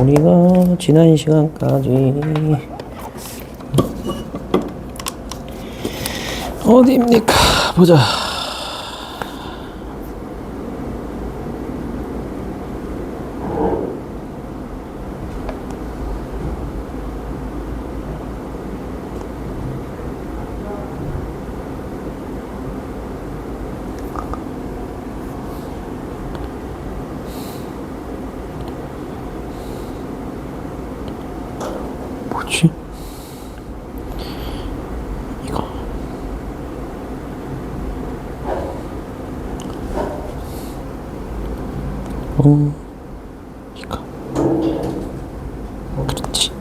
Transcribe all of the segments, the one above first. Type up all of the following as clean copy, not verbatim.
우리가 지난 시간까지 어디입니까? 보자. 뭐지? 이거. 이거. 그렇지.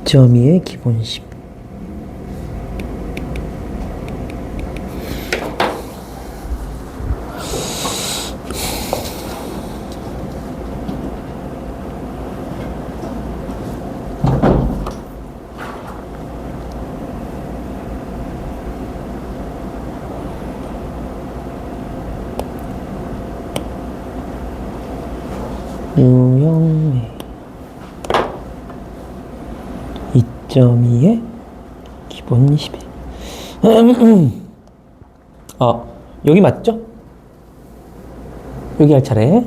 점이의 기본식. 유형의 2.2의 기본 10에 여기 맞죠? 여기 할 차례.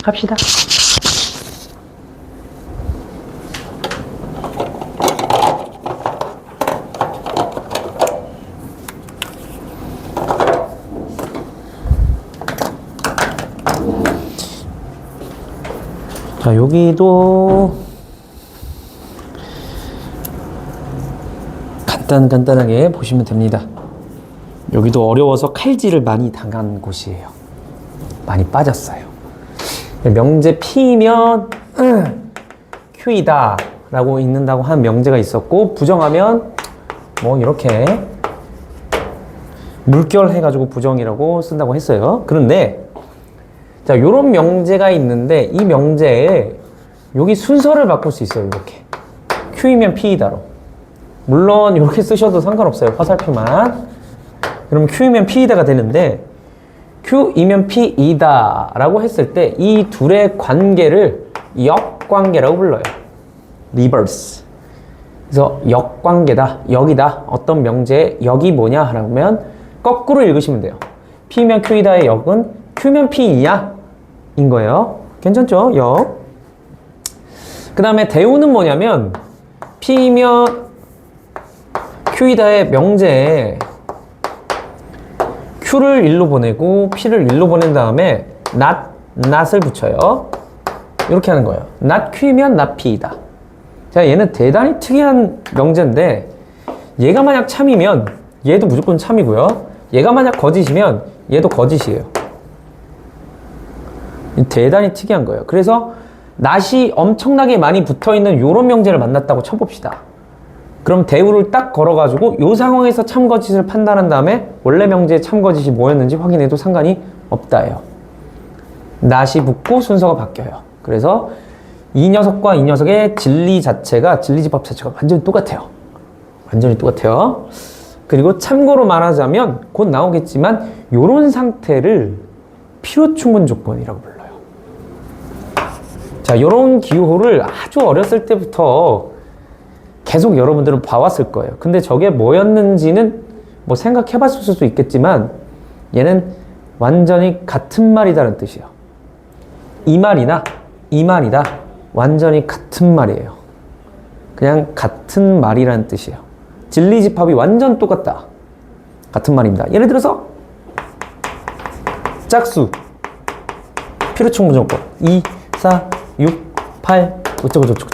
합시다. 자, 여기도 간단하게 보시면 됩니다. 여기도 어려워서 칼질을 많이 당한 곳이에요. 많이 빠졌어요. 명제 P면 Q이다 라고 읽는다고 한 명제가 있었고, 부정하면 뭐 이렇게 물결 해가지고 부정이라고 쓴다고 했어요. 그런데 자, 요런 명제가 있는데 이 명제에 여기 순서를 바꿀 수 있어요. 이렇게 Q이면 P이다로. 물론 이렇게 쓰셔도 상관없어요. 화살표만. 그럼 Q이면 P이다가 되는데, Q이면 P이다 라고 했을 때 이 둘의 관계를 역관계라고 불러요. 리버스. 그래서 역관계다, 역이다. 어떤 명제의 역이 뭐냐 하면 거꾸로 읽으시면 돼요. P면 Q이다의 역은 Q면 P이냐? 인 거예요. 괜찮죠? 역. 그 다음에 대우는 뭐냐면 P면 Q이다의 명제에 Q를 1로 보내고 P를 1로 보낸 다음에 not을 붙여요. 이렇게 하는 거예요. not Q면 not P이다. 자, 얘는 대단히 특이한 명제인데, 얘가 만약 참이면 얘도 무조건 참이고요. 얘가 만약 거짓이면 얘도 거짓이에요. 대단히 특이한 거예요. 그래서 not이 엄청나게 많이 붙어있는 요런 명제를 만났다고 쳐봅시다. 그럼 대우를 딱 걸어가지고 요 상황에서 참거짓을 판단한 다음에 원래 명제의 참거짓이 뭐였는지 확인해도 상관이 없다예요. not이 붙고 순서가 바뀌어요. 그래서 이 녀석과 이 녀석의 진리집합 자체가 완전히 똑같아요. 완전히 똑같아요. 그리고 참고로 말하자면 곧 나오겠지만 요런 상태를 필요충분 조건이라고 불러요. 자, 요런 기호를 아주 어렸을 때부터 계속 여러분들은 봐왔을 거예요. 근데 저게 뭐였는지는 뭐 생각해 봤을 수도 있겠지만, 얘는 완전히 같은 말이다라는 뜻이에요. 이 말이나 이 말이다, 완전히 같은 말이에요. 그냥 같은 말이라는 뜻이에요. 진리집합이 완전 똑같다, 같은 말입니다. 예를 들어서 짝수 필요충분 조건 2, 4, 6, 8 어쩌고저쩌고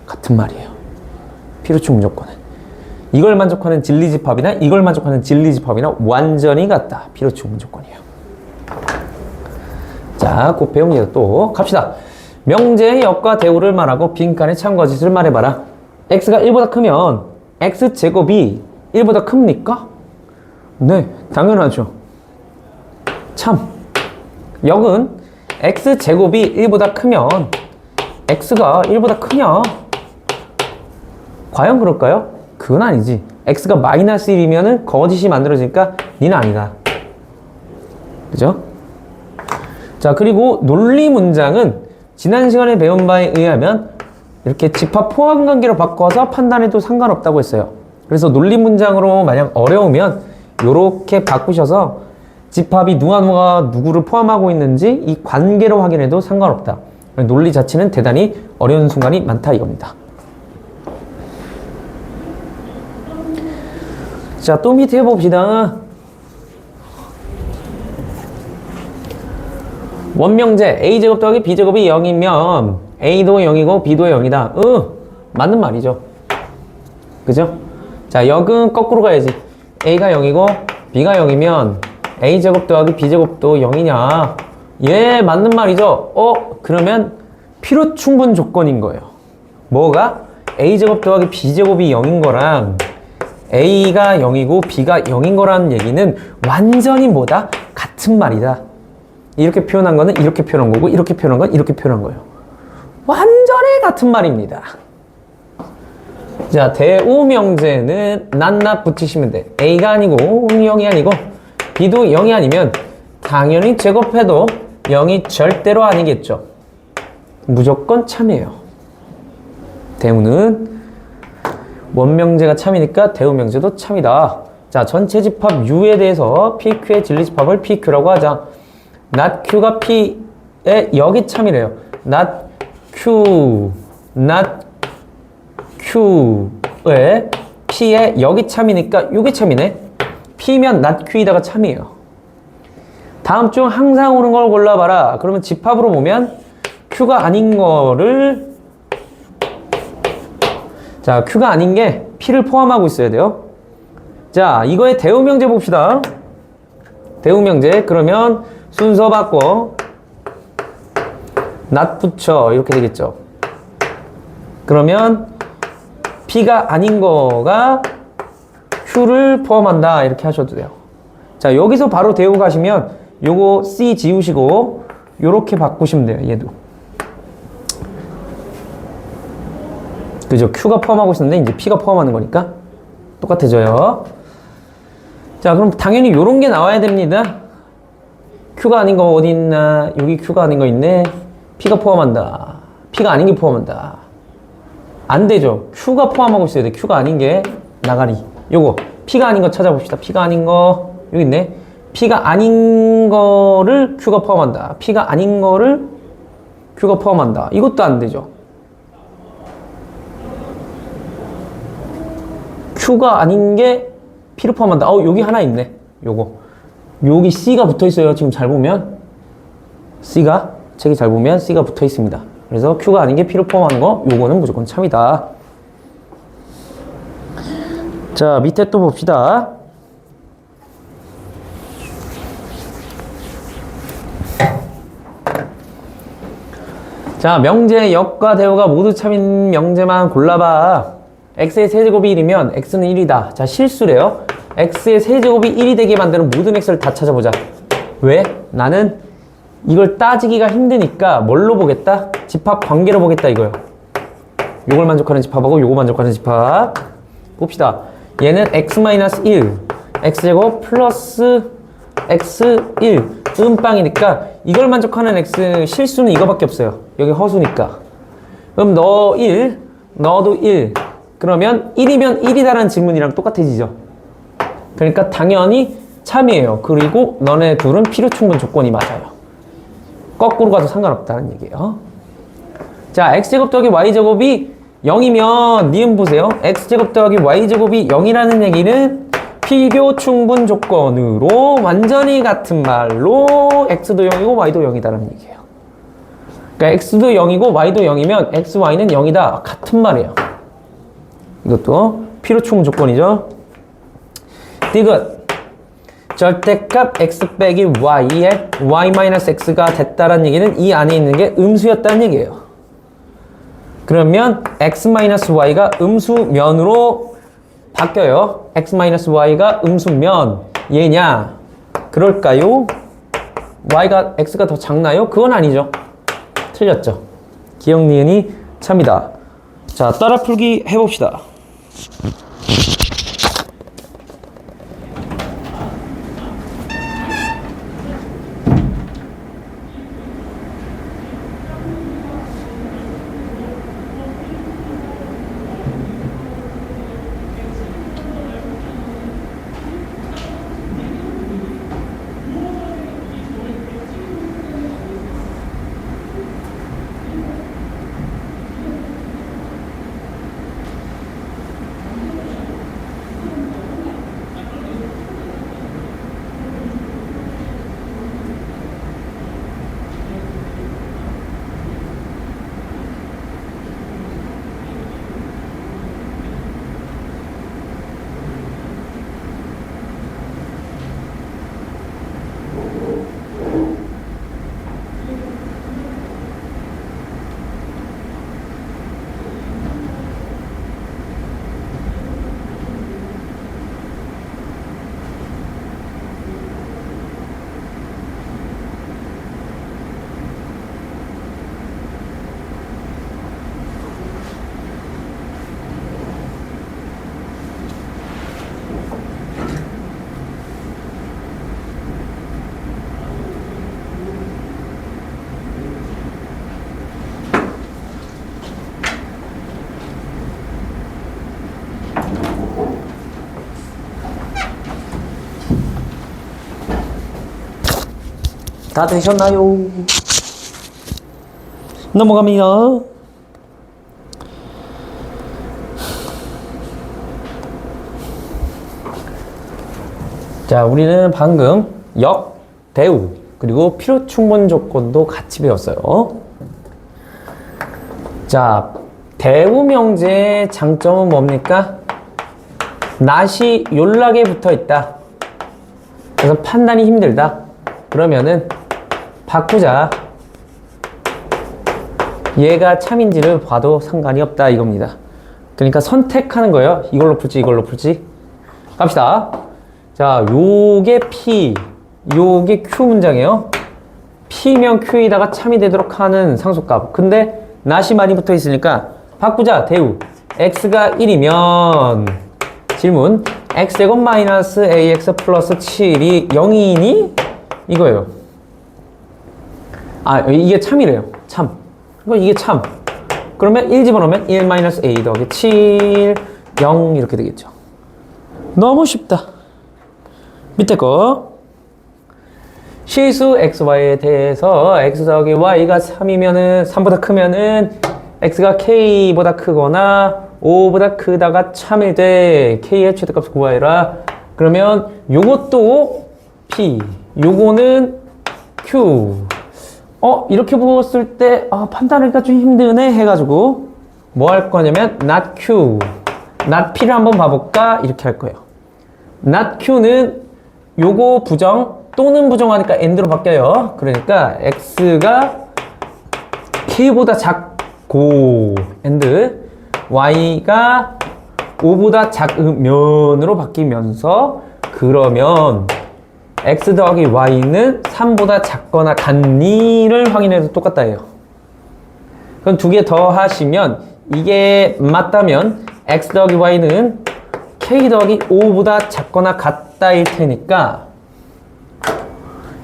같은 말이에요. 필요충분 조건은 이걸 만족하는 진리집합이나 이걸 만족하는 진리집합이나 완전히 같다. 필요충분 조건이에요. 자, 곧 배웁니다. 또 갑시다. 명제의 역과 대우를 말하고 빈칸에 참거짓을 말해봐라. x가 1보다 크면 x제곱이 1보다 큽니까? 네, 당연하죠. 참, 역은 x제곱이 1보다 크면 x가 1보다 크냐? 과연 그럴까요? 그건 아니지. x가 마이너스 1이면 거짓이 만들어지니까 니는 아니다. 그죠? 자, 그리고 논리 문장은 지난 시간에 배운 바에 의하면 이렇게 집합 포함 관계로 바꿔서 판단해도 상관없다고 했어요. 그래서 논리 문장으로 만약 어려우면 이렇게 바꾸셔서 집합이 누가 누구를 포함하고 있는지 이 관계로 확인해도 상관없다. 논리 자체는 대단히 어려운 순간이 많다 이겁니다. 자, 또 밑에 해봅시다. 원명제 a제곱 더하기 b제곱이 0이면 a도 0이고 b도 0이다. 맞는 말이죠. 그죠? 자, 역은 거꾸로 가야지. a가 0이고 b가 0이면 a제곱 더하기 b제곱도 0이냐? 예, 맞는 말이죠. 그러면 필요 충분 조건인 거예요. 뭐가? a제곱 더하기 b제곱이 0인 거랑 a가 0이고 b가 0인 거라는 얘기는 완전히 뭐다? 같은 말이다. 이렇게 표현한 거는 이렇게 표현한 거고 이렇게 표현한 건 이렇게 표현한 거예요. 완전히 같은 말입니다. 자, 대우명제는 낱낱 붙이시면 돼. a가 아니고 0이 아니고 b도 0이 아니면 당연히 제곱해도 0이 절대로 아니겠죠. 무조건 참이에요. 대우는 원명제가 참이니까 대우명제도 참이다. 자, 전체 집합 U에 대해서 PQ의 진리집합을 PQ라고 하자. not Q가 P의 역이 참이래요. not Q의 P의 역이 참이니까 이게 참이네. P면 not Q이다가 참이에요. 다음 중 항상 오는 걸 골라봐라. 그러면 집합으로 보면 Q가 아닌 거를, 자, Q가 아닌 게 P를 포함하고 있어야 돼요. 자, 이거의 대우명제 봅시다. 대우명제. 그러면 순서 바꿔 not 붙여 이렇게 되겠죠. 그러면 P가 아닌 거가 Q를 포함한다 이렇게 하셔도 돼요. 자, 여기서 바로 대우 가시면 요거 C 지우시고 요렇게 바꾸시면 돼요. 얘도. 그죠? Q가 포함하고 있었는데 이제 P가 포함하는 거니까 똑같아져요. 자, 그럼 당연히 요런 게 나와야 됩니다. Q가 아닌 거 어디 있나? 여기 Q가 아닌 거 있네. P가 포함한다. P가 아닌 게 포함한다. 안 되죠. Q가 포함하고 있어야 돼. Q가 아닌 게 나가리. 요거 P가 아닌 거 찾아봅시다. P가 아닌 거 여기 있네. P가 아닌 거를 Q가 포함한다. P가 아닌 거를 Q가 포함한다. 이것도 안 되죠. Q가 아닌 게 P를 포함한다. 여기 하나 있네. 요거. 여기 C가 붙어 있어요. 지금 잘 보면. C가, 책이 잘 보면 C가 붙어 있습니다. 그래서 Q가 아닌 게 P를 포함하는 거, 요거는 무조건 참이다. 자, 밑에 또 봅시다. 자, 명제, 역과 대우가 모두 참인 명제만 골라봐. x의 세제곱이 1이면 x는 1이다. 자, 실수래요. x의 세제곱이 1이 되게 만드는 모든 x를 다 찾아보자. 왜? 나는 이걸 따지기가 힘드니까 뭘로 보겠다? 집합 관계로 보겠다 이거요. 요걸 만족하는 집합하고 요거 만족하는 집합. 봅시다. 얘는 x-1, x제곱 플러스 x1 음빵이니까 이걸 만족하는 x 실수는 이거밖에 없어요. 여기 허수니까. 그럼 너 1, 너도 1. 그러면 1이면 1이다라는 질문이랑 똑같아지죠. 그러니까 당연히 참이에요. 그리고 너네 둘은 필요 충분 조건이 맞아요. 거꾸로 가도 상관없다는 얘기예요. 자, x제곱 더하기 y제곱이 0이면 니은 보세요. x제곱 더하기 y제곱이 0이라는 얘기는 필요 충분 조건으로 완전히 같은 말로 x도 0이고 y도 0이다라는 얘기예요. 그러니까 x도 0이고 y도 0이면 x, y는 0이다. 같은 말이에요. 이것도 필요 충분 조건이죠. 디귿. 절대값 x 빼기 y에 y-x가 됐다는 얘기는 이 안에 있는 게 음수였다는 얘기예요. 그러면 x-y가 음수면으로 바뀌어요. x-y가 음수면 얘냐? 그럴까요? x가 더 작나요? 그건 아니죠. 틀렸죠. 기억 니은이 차입니다. 자, 따라 풀기 해봅시다. 다 되셨나요? 넘어갑니다. 자, 우리는 방금 역, 대우, 그리고 필요 충분 조건도 같이 배웠어요. 자, 대우 명제의 장점은 뭡니까? 낫이 요락에 붙어 있다. 그래서 판단이 힘들다. 그러면은 바꾸자. 얘가 참인지를 봐도 상관이 없다 이겁니다. 그러니까 선택하는 거예요. 이걸로 풀지 이걸로 풀지. 갑시다. 자, 요게 P, 요게 Q 문장이에요. P면 Q에다가 참이 되도록 하는 상수값. 근데 낫이 많이 붙어 있으니까 바꾸자. 대우. x가 1이면 질문. x제곱 마이너스 ax 플러스 7이 0이니? 이거예요. 아, 이게 참이래요. 참. 그럼 이게 참. 그러면 1 집어넣으면 1 마이너스 a 더하기 7, 0 이렇게 되겠죠. 너무 쉽다. 밑에 거. 실수 xy에 대해서 x 더하기 y가 3이면은 3보다 크면은 x가 k보다 크거나 5보다 크다가 참일 때 k의 최대값을 구하여라. 그러면 요것도 p, 요거는 q. 이렇게 보았을 때 판단하기가 좀 힘드네 해가지고 뭐 할 거냐면 not q, not p를 한번 봐볼까 이렇게 할 거예요. not q는 요거 부정 또는 부정하니까 and로 바뀌어요. 그러니까 x가 k보다 작고 and y가 5보다 작으면으로 바뀌면서 그러면 x 더하기 y는 3보다 작거나 같니를 확인해도 똑같다 해요. 그럼 두 개 더 하시면 이게 맞다면 x 더하기 y는 k 더하기 5보다 작거나 같다일 테니까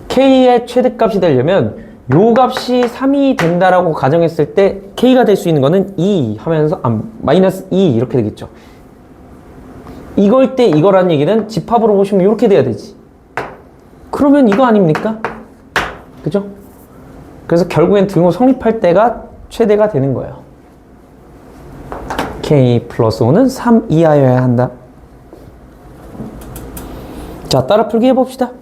k의 최대값이 되려면 요 값이 3이 된다라고 가정했을 때 k가 될 수 있는 거는 2 하면서 마이너스 2 이렇게 되겠죠. 이걸 때 이거란 얘기는 집합으로 보시면 이렇게 돼야 되지. 그러면 이거 아닙니까? 그죠? 그래서 결국엔 등호 성립할 때가 최대가 되는 거예요. k 플러스 5는 3 이하여야 한다. 자, 따라 풀기 해봅시다.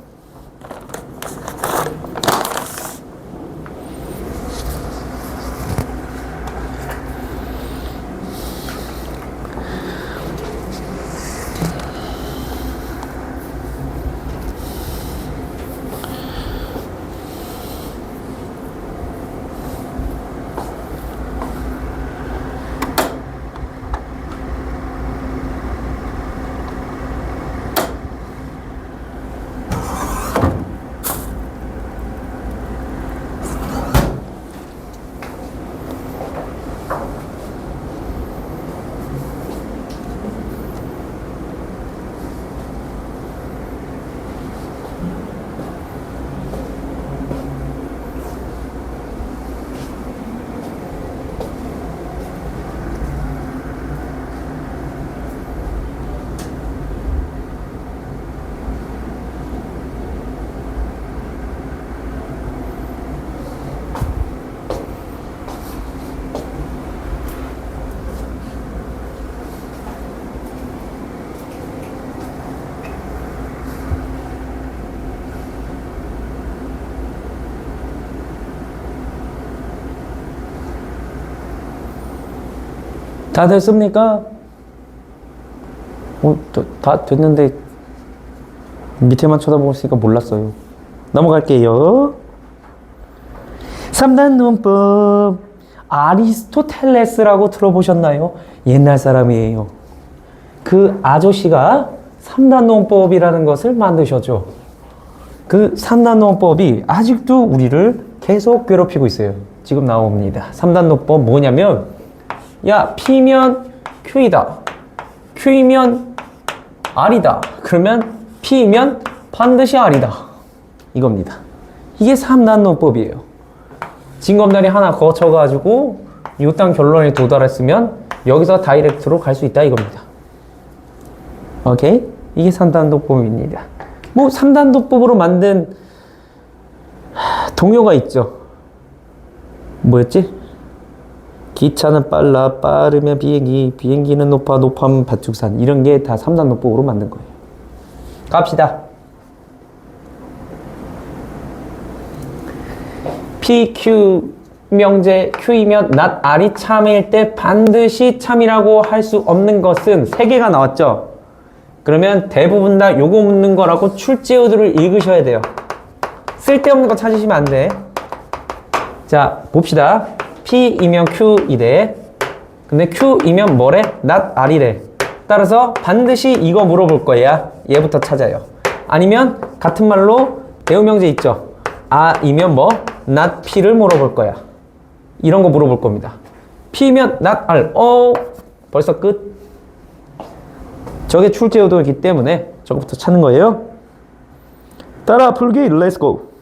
다 됐습니까? 다 됐는데 밑에만 쳐다보니까 몰랐어요. 넘어갈게요. 3단 논법 아리스토텔레스라고 들어보셨나요? 옛날 사람이에요. 그 아저씨가 3단 논법이라는 것을 만드셨죠. 그 3단 논법이 아직도 우리를 계속 괴롭히고 있어요. 지금 나옵니다. 3단 논법 뭐냐면 야, P면 Q이다. Q이면 R이다. 그러면 P면 반드시 R이다. 이겁니다. 이게 3단 논법이에요. 징검다리 하나 거쳐가지고 요딴 결론에 도달했으면 여기서 다이렉트로 갈 수 있다 이겁니다. 오케이? 이게 3단 논법입니다. 뭐 3단 논법으로 만든 동요가 있죠. 뭐였지? 기차는 빨라, 빠르면 비행기, 비행기는 높아, 높아면 밭죽산. 이런 게 다 3단 논법으로 만든 거예요. 갑시다. PQ 명제 Q이면 not R이 참일 때 반드시 참이라고 할 수 없는 것은 3개가 나왔죠. 그러면 대부분 다 요거 묻는 거라고 출제어들을 읽으셔야 돼요. 쓸데없는 거 찾으시면 안 돼. 자, 봅시다. P이면 Q이래. 근데 Q이면 뭐래? not R이래. 따라서 반드시 이거 물어볼 거야. 얘부터 찾아요. 아니면 같은 말로 대우명제 있죠. R이면 뭐? not P를 물어볼 거야. 이런 거 물어볼 겁니다. P면 not R. 벌써 끝. 저게 출제요도이기 때문에 저거부터 찾는 거예요. 따라 풀기 렛츠 고.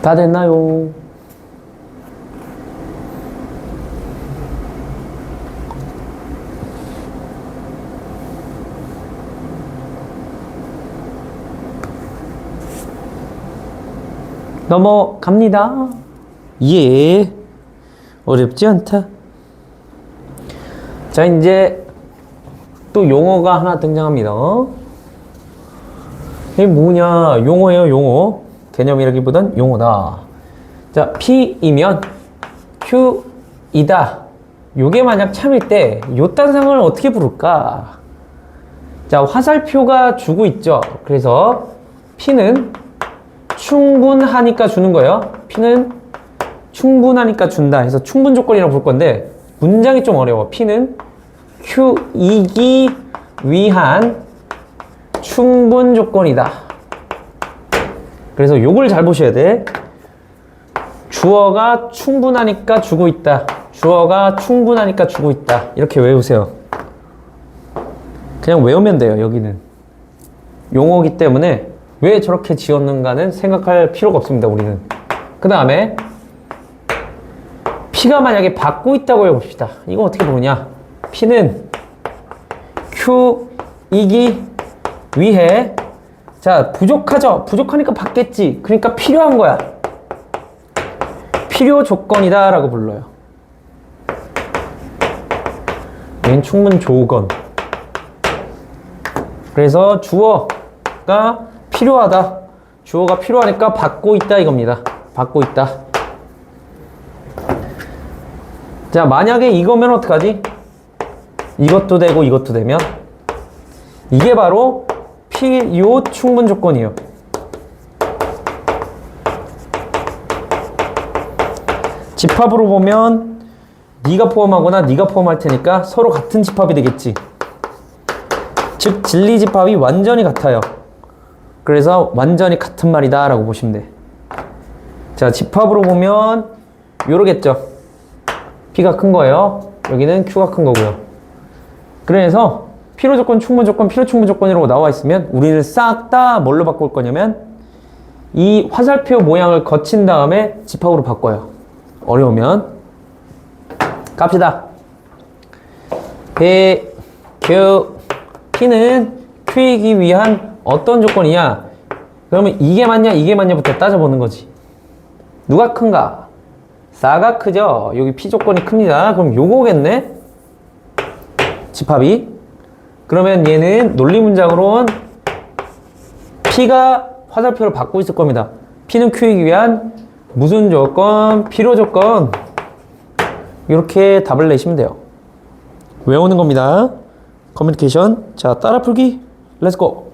다 됐나요? 넘어갑니다. 예. 어렵지 않다. 자, 이제 또 용어가 하나 등장합니다. 이게 뭐냐? 용어예요, 용어. 개념이라기보단 용어다. 자, P이면 Q이다. 요게 만약 참일 때 요딴 상황을 어떻게 부를까? 자, 화살표가 주고 있죠. 그래서 P는 충분하니까 주는 거예요. P는 충분하니까 준다 해서 충분 조건이라고 부를 건데 문장이 좀 어려워. P는 Q이기 위한 충분 조건이다. 그래서 요걸 잘 보셔야 돼. 주어가 충분하니까 주고 있다. 주어가 충분하니까 주고 있다. 이렇게 외우세요. 그냥 외우면 돼요, 여기는. 용어기 때문에 왜 저렇게 지었는가는 생각할 필요가 없습니다, 우리는. 그 다음에 P가 만약에 받고 있다고 해봅시다. 이거 어떻게 보느냐? P는 Q이기 위해 자, 부족하죠? 부족하니까 받겠지. 그러니까 필요한 거야. 필요 조건이다 라고 불러요. 얘는 충분 조건. 그래서 주어가 필요하다. 주어가 필요하니까 받고 있다 이겁니다. 받고 있다. 자, 만약에 이거면 어떡하지? 이것도 되고 이것도 되면 이게 바로 필요 충분 조건이에요. 집합으로 보면 네가 포함하거나 네가 포함할 테니까 서로 같은 집합이 되겠지. 즉 진리 집합이 완전히 같아요. 그래서 완전히 같은 말이다 라고 보시면 돼. 자, 집합으로 보면 요러겠죠. P가 큰 거예요. 여기는 Q가 큰 거고요. 그래서 필요 조건, 충분 조건, 필요 충분 조건이라고 나와 있으면 우리는 싹 다 뭘로 바꿀 거냐면 이 화살표 모양을 거친 다음에 집합으로 바꿔요. 어려우면 갑시다. P, Q, P는 Q이기 위한 어떤 조건이냐? 그러면 이게 맞냐 이게 맞냐부터 따져보는 거지. 누가 큰가? 4가 크죠? 여기 P 조건이 큽니다. 그럼 요거겠네? 집합이. 그러면 얘는 논리문장으로는 P가 화살표를 받고 있을 겁니다. P는 Q이기 위한 무슨 조건? 필요 조건. 이렇게 답을 내시면 돼요. 외우는 겁니다. 커뮤니케이션. 자, 따라 풀기. 렛츠고.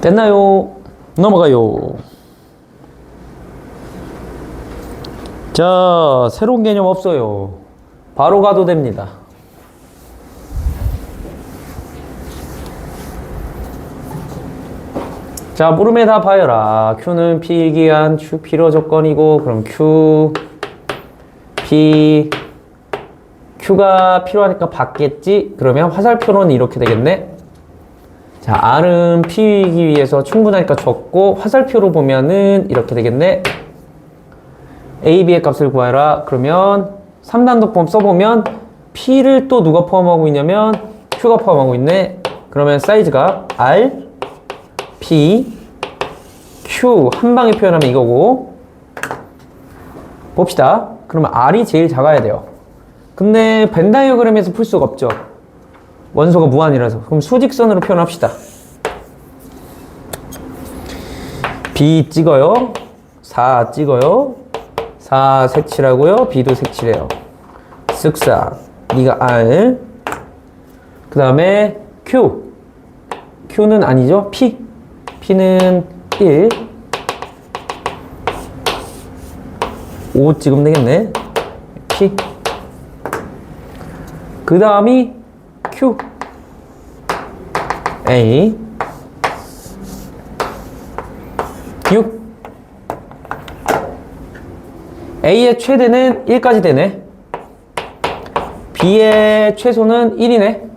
됐나요? 넘어가요. 자, 새로운 개념 없어요. 바로 가도 됩니다. 자, 물음에 다 봐여라. Q는 P이기 위한 필요 조건이고, 그럼 Q, P, Q가 필요하니까 받겠지? 그러면 화살표로는 이렇게 되겠네? 자, R은 P이기 위해서 충분하니까 줬고, 화살표로 보면은 이렇게 되겠네? A, B의 값을 구하라. 그러면 3단독법 써보면 P를 또 누가 포함하고 있냐면 Q가 포함하고 있네. 그러면 사이즈가 R, P, Q 한 방에 표현하면 이거고. 봅시다. 그러면 R이 제일 작아야 돼요. 근데 벤 다이어그램에서 풀 수가 없죠. 원소가 무한이라서. 그럼 수직선으로 표현합시다. B 찍어요. 4 찍어요. 4 색칠하고요. B도 색칠해요. 쓱싹. 네가 R. 그 다음에 Q. Q는 아니죠. P. P는 1. 5 찍으면 되겠네. P. 그 다음이 Q. A. 6. A의 최대는 1까지 되네. B의 최소는 1이네.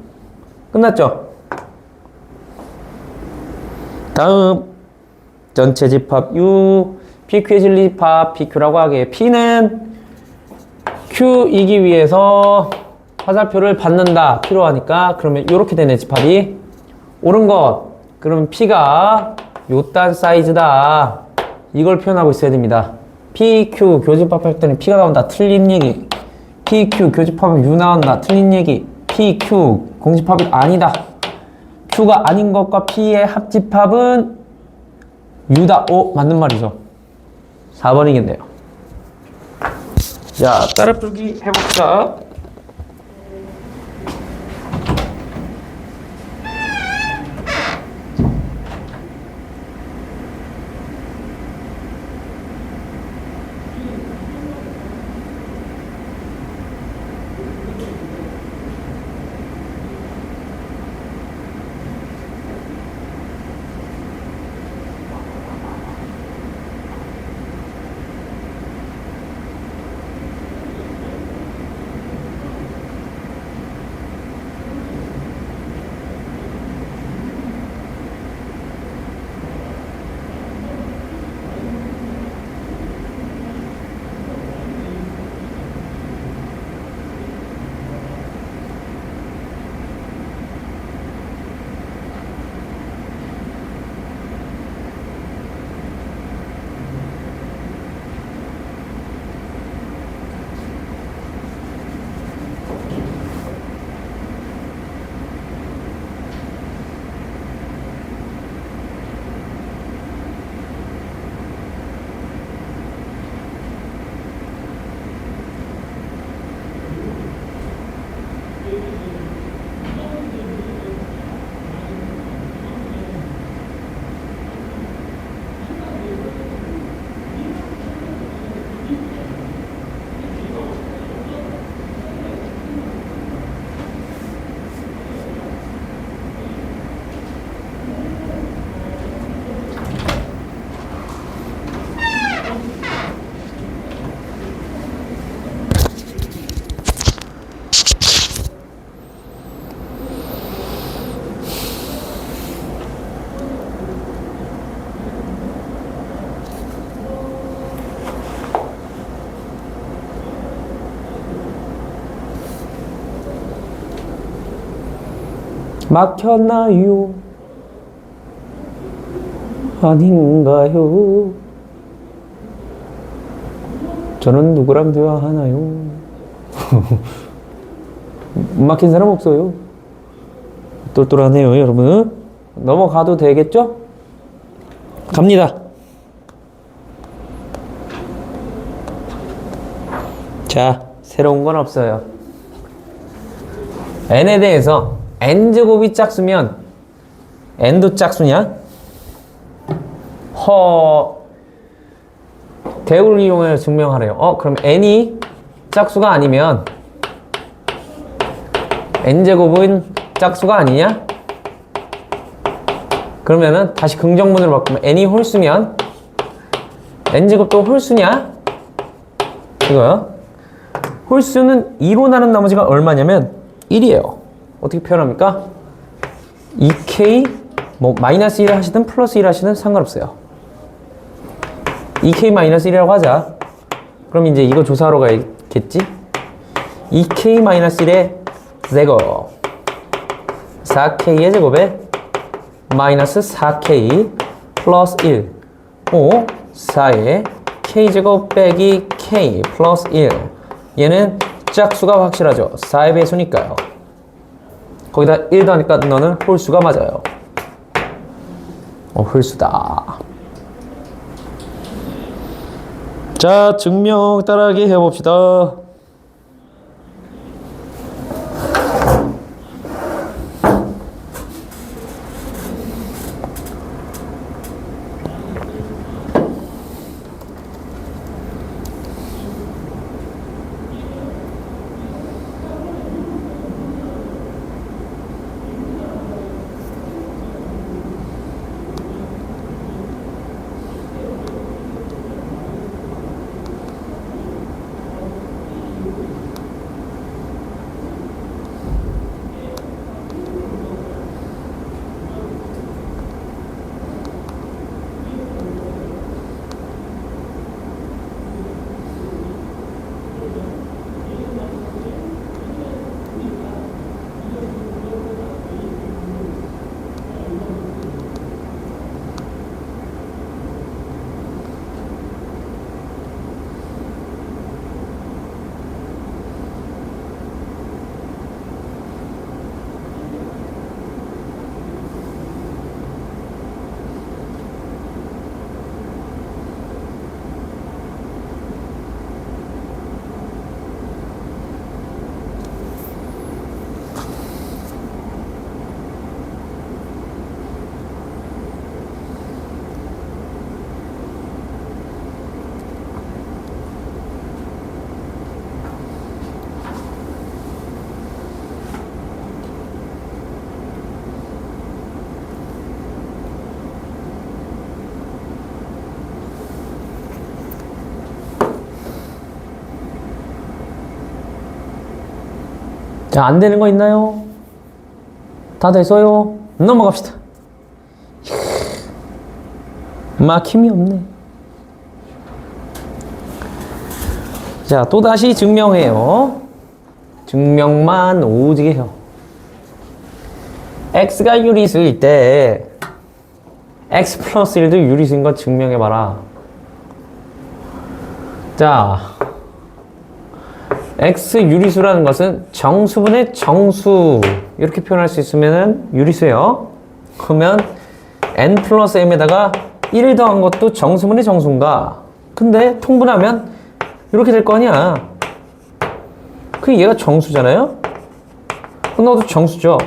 끝났죠? 다음 전체 집합 U, PQ의 진리 집합 PQ라고 하게. P는 Q이기 위해서 화살표를 받는다. 필요하니까. 그러면 이렇게 되네, 집합이. 옳은 것. 그러면 P가 요딴 사이즈다. 이걸 표현하고 있어야 됩니다. PQ 교집합할 때는 P가 나온다. 틀린 얘기. PQ 교집합하면 U 나온다. 틀린 얘기. PQ 공집합이 아니다. Q가 아닌 것과 P의 합집합은 U다. 오, 맞는 말이죠. 4번이겠네요. 자, 따라 풀기 해봅시다. 막혔나요? 아닌가요? 저는 누구랑 대화하나요? 막힌 사람 없어요. 똘똘하네요, 여러분. 넘어가도 되겠죠? 갑니다. 자, 새로운 건 없어요. n에 대해서 n제곱이 짝수면 n도 짝수냐? 대우를 이용해 증명하래요. 그럼 n이 짝수가 아니면 n제곱은 짝수가 아니냐? 그러면은 다시 긍정문으로 바꾸면 n이 홀수면 n제곱도 홀수냐? 이거요. 홀수는 2로 나눈 나머지가 얼마냐면 1이에요. 어떻게 표현합니까? 2k 마이너스 1 하시든 플러스 1 하시든 상관없어요. 2k 마이너스 1이라고 하자. 그럼 이제 이거 조사하러 가야겠지? 2k 마이너스 1의 제곱 4k의 제곱에 마이너스 4k 플러스 1 5 4의 k제곱 빼기 k 플러스 1 얘는 짝수가 확실하죠. 4의 배수니까요. 거기다 1 더하니까 너는 홀수가 맞아요. 홀수다. 자, 증명 따라하기 해봅시다. 자, 안 되는 거 있나요? 다 됐어요? 넘어갑시다. 막힘이 없네. 자, 또다시 증명해요. 증명만 오지게 해요. x가 유리수일 때 x 플러스 1도 유리수인 거 증명해봐라. 자, x 유리수라는 것은 정수분의 정수 이렇게 표현할 수 있으면 유리수예요. 그러면 n 플러스 m에다가 1 더한 것도 정수분의 정수인가? 근데 통분하면 이렇게 될 거 아니야. 그 얘가 정수잖아요? 그럼 너도 정수죠.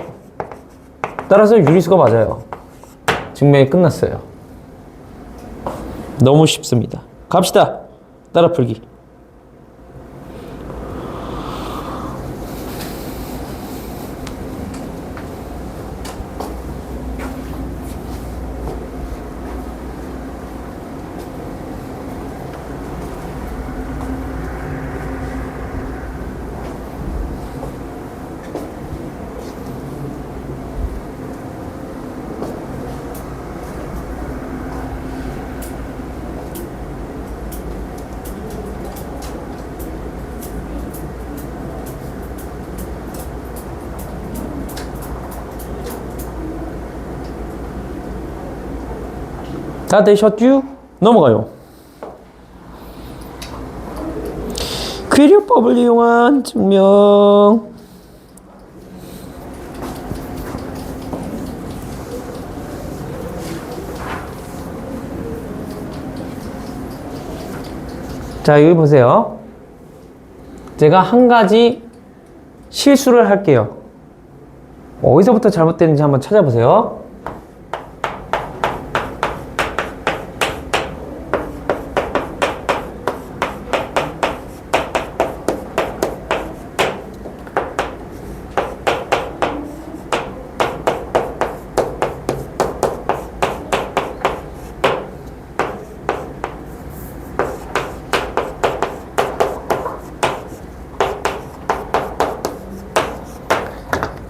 따라서 유리수가 맞아요. 증명이 끝났어요. 너무 쉽습니다. 갑시다. 따라 풀기. 다 되셨죠? 넘어가요. 퀴리법을 이용한 증명. 자, 여기 보세요. 제가 한 가지 실수를 할게요. 어디서부터 잘못됐는지 한번 찾아보세요.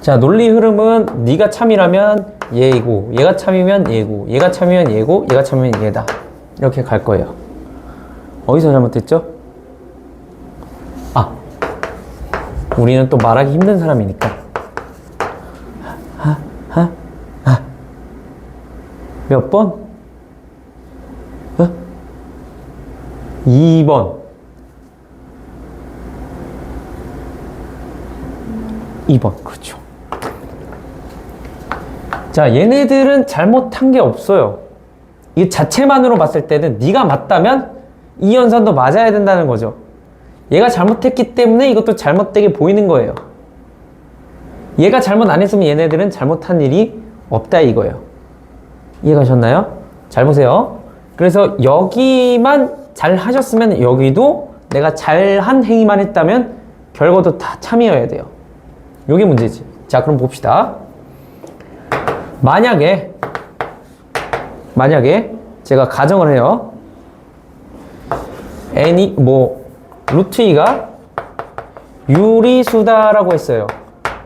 자, 논리 흐름은 네가 참이라면 얘이고, 얘가 참이면 얘고, 얘가 참이면 얘고, 얘가 참이면 얘다. 이렇게 갈 거예요. 어디서 잘못됐죠? 아, 우리는 또 말하기 힘든 사람이니까. 몇 번? 2번. 2번, 그렇죠. 자, 얘네들은 잘못한 게 없어요. 이 자체만으로 봤을 때는 네가 맞다면 이 연산도 맞아야 된다는 거죠. 얘가 잘못했기 때문에 이것도 잘못되게 보이는 거예요. 얘가 잘못 안 했으면 얘네들은 잘못한 일이 없다 이거예요. 이해가셨나요? 잘 보세요. 그래서 여기만 잘 하셨으면 여기도 내가 잘한 행위만 했다면 결과도 다 참이어야 돼요. 요게 문제지. 자, 그럼 봅시다. 만약에 제가 가정을 해요. n이 루트 2가 유리수다라고 했어요.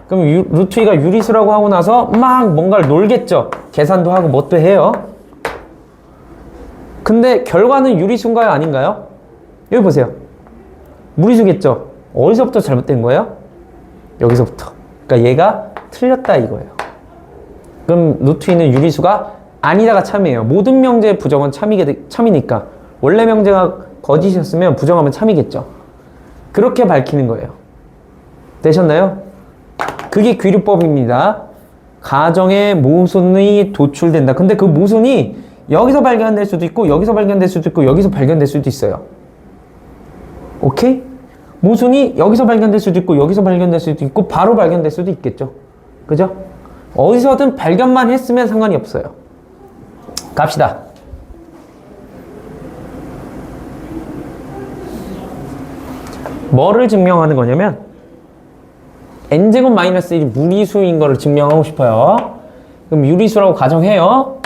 그럼 루트 2가 유리수라고 하고 나서 막 뭔가를 놀겠죠. 계산도 하고 뭣도 해요. 근데 결과는 유리수인가요? 아닌가요? 여기 보세요. 무리수겠죠. 어디서부터 잘못된 거예요? 여기서부터. 그러니까 얘가 틀렸다 이거예요. 그럼 루트 2는 유리수가 아니다가 참이에요. 모든 명제의 부정은 참이니까. 원래 명제가 거짓이었으면 부정하면 참이겠죠. 그렇게 밝히는 거예요. 되셨나요? 그게 귀류법입니다. 가정의 모순이 도출된다. 근데 그 모순이 여기서 발견될 수도 있고 여기서 발견될 수도 있고 여기서 발견될 수도 있어요. 오케이? 모순이 여기서 발견될 수도 있고 여기서 발견될 수도 있고 바로 발견될 수도 있겠죠. 그죠? 어디서든 발견만 했으면 상관이 없어요. 갑시다. 뭐를 증명하는 거냐면 n제곱 마이너스 1이 무리수인 거를 증명하고 싶어요. 그럼 유리수라고 가정해요.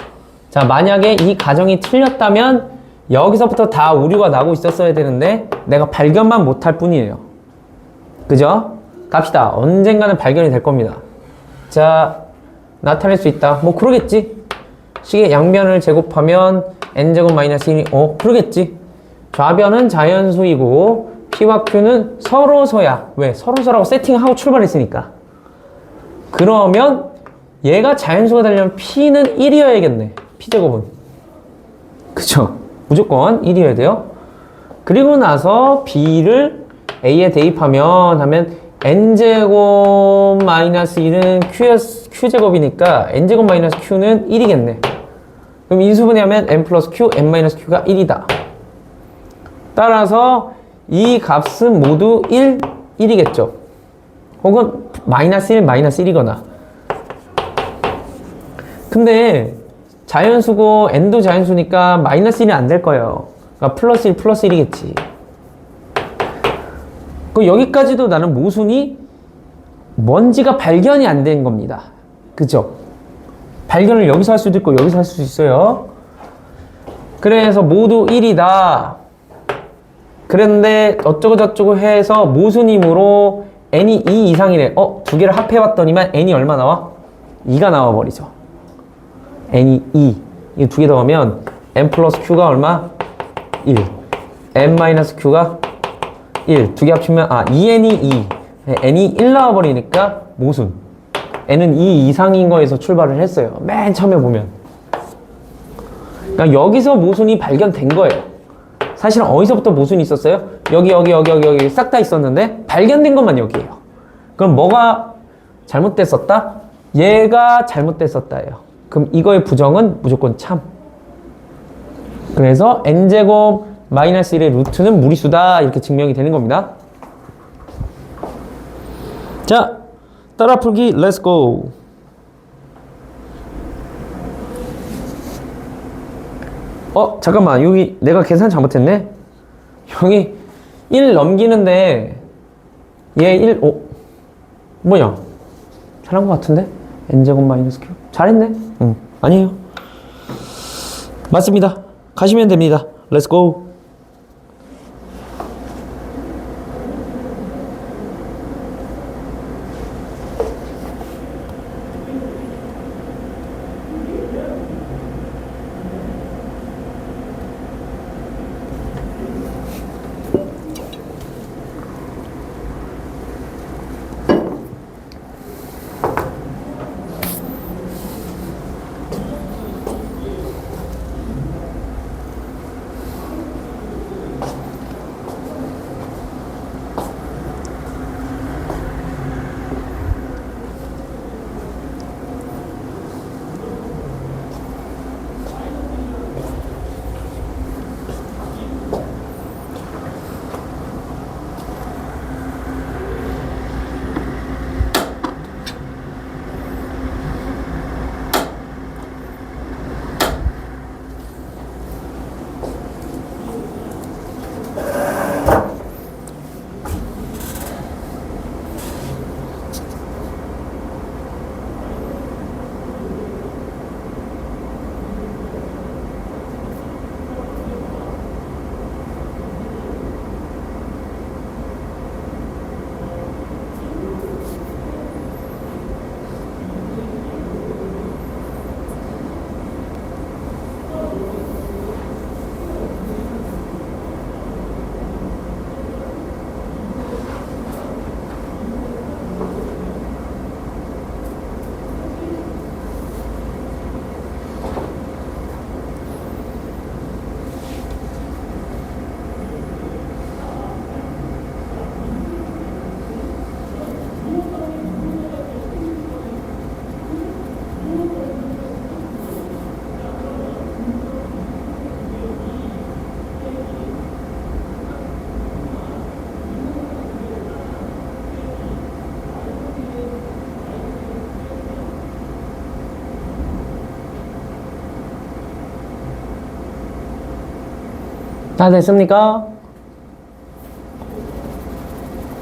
자, 만약에 이 가정이 틀렸다면 여기서부터 다 오류가 나고 있었어야 되는데 내가 발견만 못할 뿐이에요. 그죠? 갑시다. 언젠가는 발견이 될 겁니다. 자, 나타낼 수 있다. 뭐 그러겠지. 식의 양변을 제곱하면 n제곱 마이너스 1이 그러겠지. 좌변은 자연수이고 P와 Q는 서로서야. 왜? 서로서라고 세팅하고 출발했으니까. 그러면 얘가 자연수가 되려면 P는 1이어야겠네. P제곱은. 그쵸? 무조건 1이어야 돼요. 그리고 나서 B를 A에 대입하면 n제곱 마이너스 1은 Q제곱이니까 n제곱 마이너스 Q는 1이겠네. 그럼 인수분해하면 n 플러스 Q, n 마이너스 Q가 1이다. 따라서 이 값은 모두 1이겠죠. 혹은 마이너스 1, 마이너스 1이거나. 근데 자연수고 n도 자연수니까 마이너스 1이 안 될 거예요. 그러니까 플러스 1, 플러스 1이겠지. 그 여기까지도 나는 모순이 뭔지가 발견이 안 된 겁니다. 그죠? 발견을 여기서 할 수도 있고 여기서 할 수도 있어요. 그래서 모두 1이다. 그런데 어쩌고 저쩌고 해서 모순이므로 n이 2 이상이래. 두 개를 합해봤더니만 n이 얼마 나와? 2가 나와버리죠. n이 2. 이 두 개 더하면 n 플러스 q가 얼마? 1. n 마이너스 q가 1. 두 개 합치면 2n이 2. n이 1 나와버리니까 모순. n은 2 이상인 거에서 출발을 했어요. 맨 처음에 보면. 그러니까 여기서 모순이 발견된 거예요. 사실은 어디서부터 모순이 있었어요? 여기 싹 다 있었는데 발견된 것만 여기예요. 그럼 뭐가 잘못됐었다? 얘가 잘못됐었다예요. 그럼 이거의 부정은 무조건 참. 그래서 n제곱 마이너스 1의 루트는 무리수다. 이렇게 증명이 되는 겁니다. 자, 따라 풀기 렛츠 고. 잠깐만. 여기 내가 계산 잘못했네. 여기 1 넘기는데 얘 1, 뭐냐? 잘한 것 같은데? n제곱 마이너스 q. 잘했네. 아니에요. 맞습니다. 가시면 됩니다. 렛츠 고. 다 됐습니까?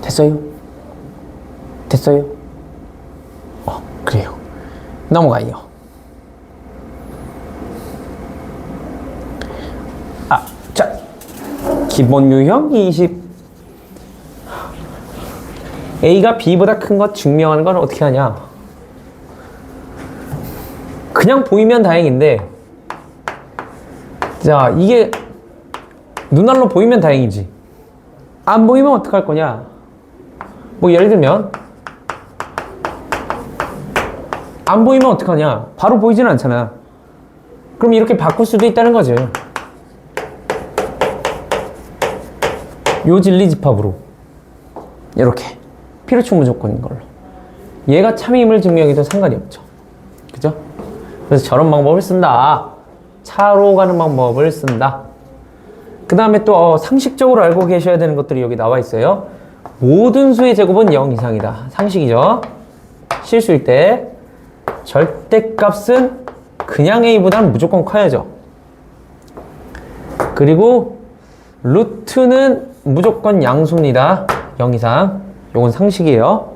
됐어요? 됐어요? 그래요. 넘어가요. 자, 기본 유형 20. A가 B보다 큰 것 증명하는 건 어떻게 하냐? 그냥 보이면 다행인데, 자, 이게 눈알로 보이면 다행이지. 안 보이면 어떡할 거냐? 뭐 예를 들면 안 보이면 어떡하냐? 바로 보이지는 않잖아. 그럼 이렇게 바꿀 수도 있다는 거죠. 요 진리집합으로 이렇게 필요충 무조건인 걸로 얘가 참임을 증명해도 상관이 없죠. 그죠? 그래서 저런 방법을 쓴다. 차로 가는 방법을 쓴다. 그 다음에 또 상식적으로 알고 계셔야 되는 것들이 여기 나와 있어요. 모든 수의 제곱은 0 이상이다. 상식이죠. 실수일 때 절대값은 그냥 A보다는 무조건 커야죠. 그리고 루트는 무조건 양수입니다. 0 이상. 요건 상식이에요.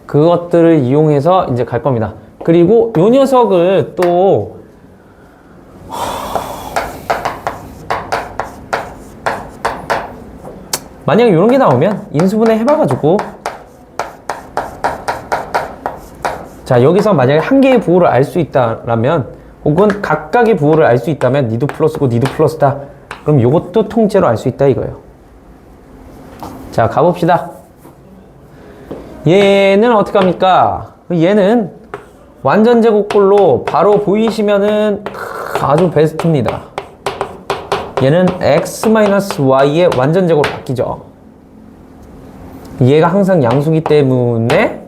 그것들을 이용해서 이제 갈 겁니다. 그리고 요 녀석을 또 만약 이런 게 나오면 인수분해 해봐가지고 자 여기서 만약에 한 개의 부호를 알 수 있다라면 혹은 각각의 부호를 알 수 있다면 니도 플러스고 니도 플러스다. 그럼 요것도 통째로 알 수 있다 이거예요. 자 가봅시다. 얘는 어떻게 합니까? 얘는 완전 제곱꼴로 바로 보이시면은 아주 베스트입니다. 얘는 x-y의 완전 제곱으로 바뀌죠. 얘가 항상 양수기 때문에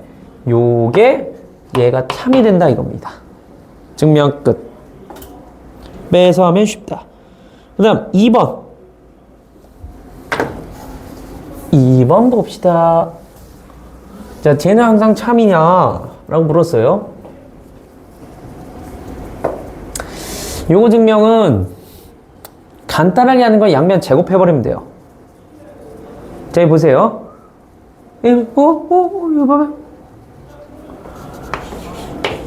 요게 얘가 참이 된다 이겁니다. 증명 끝. 빼서 하면 쉽다. 그 다음 2번 2번 봅시다. 자, 쟤는 항상 참이냐 라고 물었어요. 요거 증명은 간단하게 하는 건 양면 제곱해버리면 돼요. 자, 보세요. 이거 봐봐.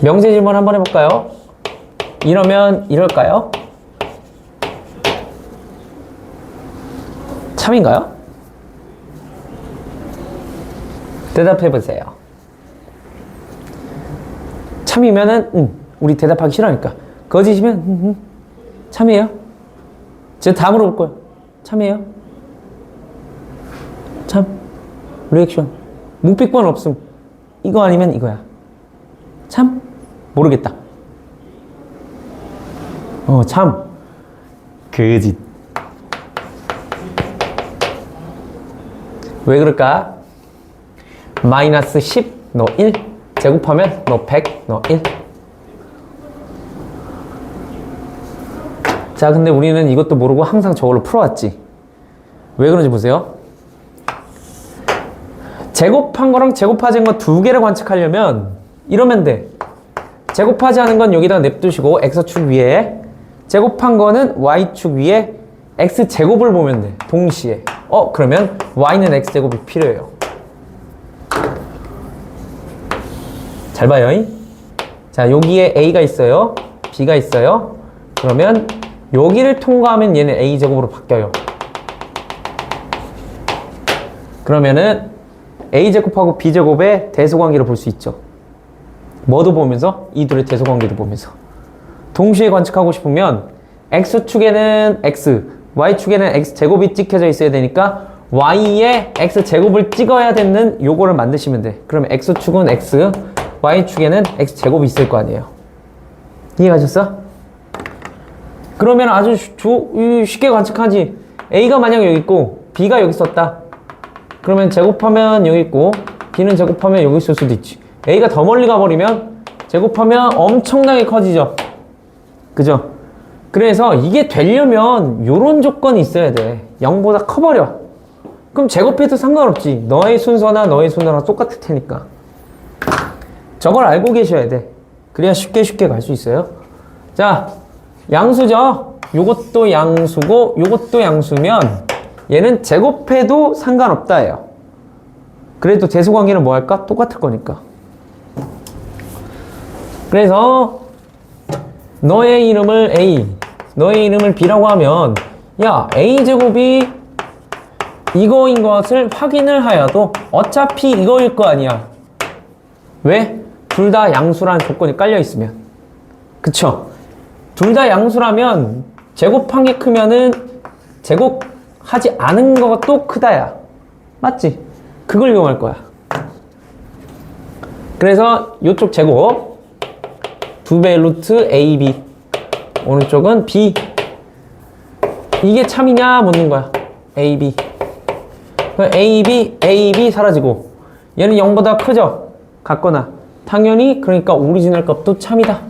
명세 질문 한번 해볼까요? 이러면 이럴까요? 참인가요? 대답해보세요. 참이면은 우리 대답하기 싫어하니까. 거짓이면 참이에요? 제가 다 물어볼 거예요. 참이에요? 참? 리액션. 묵비권 없음. 이거 아니면 이거야. 참? 모르겠다. 참. 거짓. 왜 그럴까? 마이너스 10, 너 1. 제곱하면 너 100, 너 1. 자, 근데 우리는 이것도 모르고 항상 저걸로 풀어왔지. 왜 그런지 보세요. 제곱한 거랑 제곱하지 않은 거 두 개를 관측하려면 이러면 돼. 제곱하지 않은 건 여기다 냅두시고 x축 위에, 제곱한 거는 y축 위에 x제곱을 보면 돼. 동시에. 그러면 y는 x제곱이 필요해요. 잘 봐요. 자, 여기에 a가 있어요. b가 있어요. 그러면 여기를 통과하면 얘는 a제곱으로 바뀌어요. 그러면은 a제곱하고 b제곱의 대소관계를 볼 수 있죠. 뭐도 보면서? 이 둘의 대소관계도 보면서. 동시에 관측하고 싶으면 x축에는 x, y축에는 x제곱이 찍혀져 있어야 되니까 y에 x제곱을 찍어야 되는 요거를 만드시면 돼. 그러면 x축은 x, y축에는 x제곱이 있을 거 아니에요. 이해가셨어? 그러면 아주 쉽게 관측하지. a가 만약 여기 있고 b가 여기 있었다. 그러면 제곱하면 여기 있고 b는 제곱하면 여기 있을 수도 있지. a가 더 멀리 가버리면 제곱하면 엄청나게 커지죠. 그죠? 그래서 이게 되려면 요런 조건이 있어야 돼. 0보다 커버려. 그럼 제곱해도 상관없지. 너의 순서나 너의 순서랑 똑같을 테니까. 저걸 알고 계셔야 돼. 그래야 쉽게 갈 수 있어요. 자, 양수죠? 요것도 양수고 요것도 양수면 얘는 제곱해도 상관없다예요. 그래도 대소관계는 뭐 할까? 똑같을 거니까. 그래서 너의 이름을 A, 너의 이름을 B라고 하면 야, A제곱이 이거인 것을 확인을 하여도 어차피 이거일 거 아니야. 왜? 둘 다 양수라는 조건이 깔려 있으면. 그쵸? 둘 다 양수라면 제곱한 게 크면은 제곱하지 않은 것도 크다야. 맞지? 그걸 이용할 거야. 그래서 이쪽 제곱 2배 루트 AB, 오른쪽은 B. 이게 참이냐 묻는 거야. AB. AB 사라지고 얘는 0보다 크죠? 같거나. 당연히 그러니까 오리지널 값도 참이다.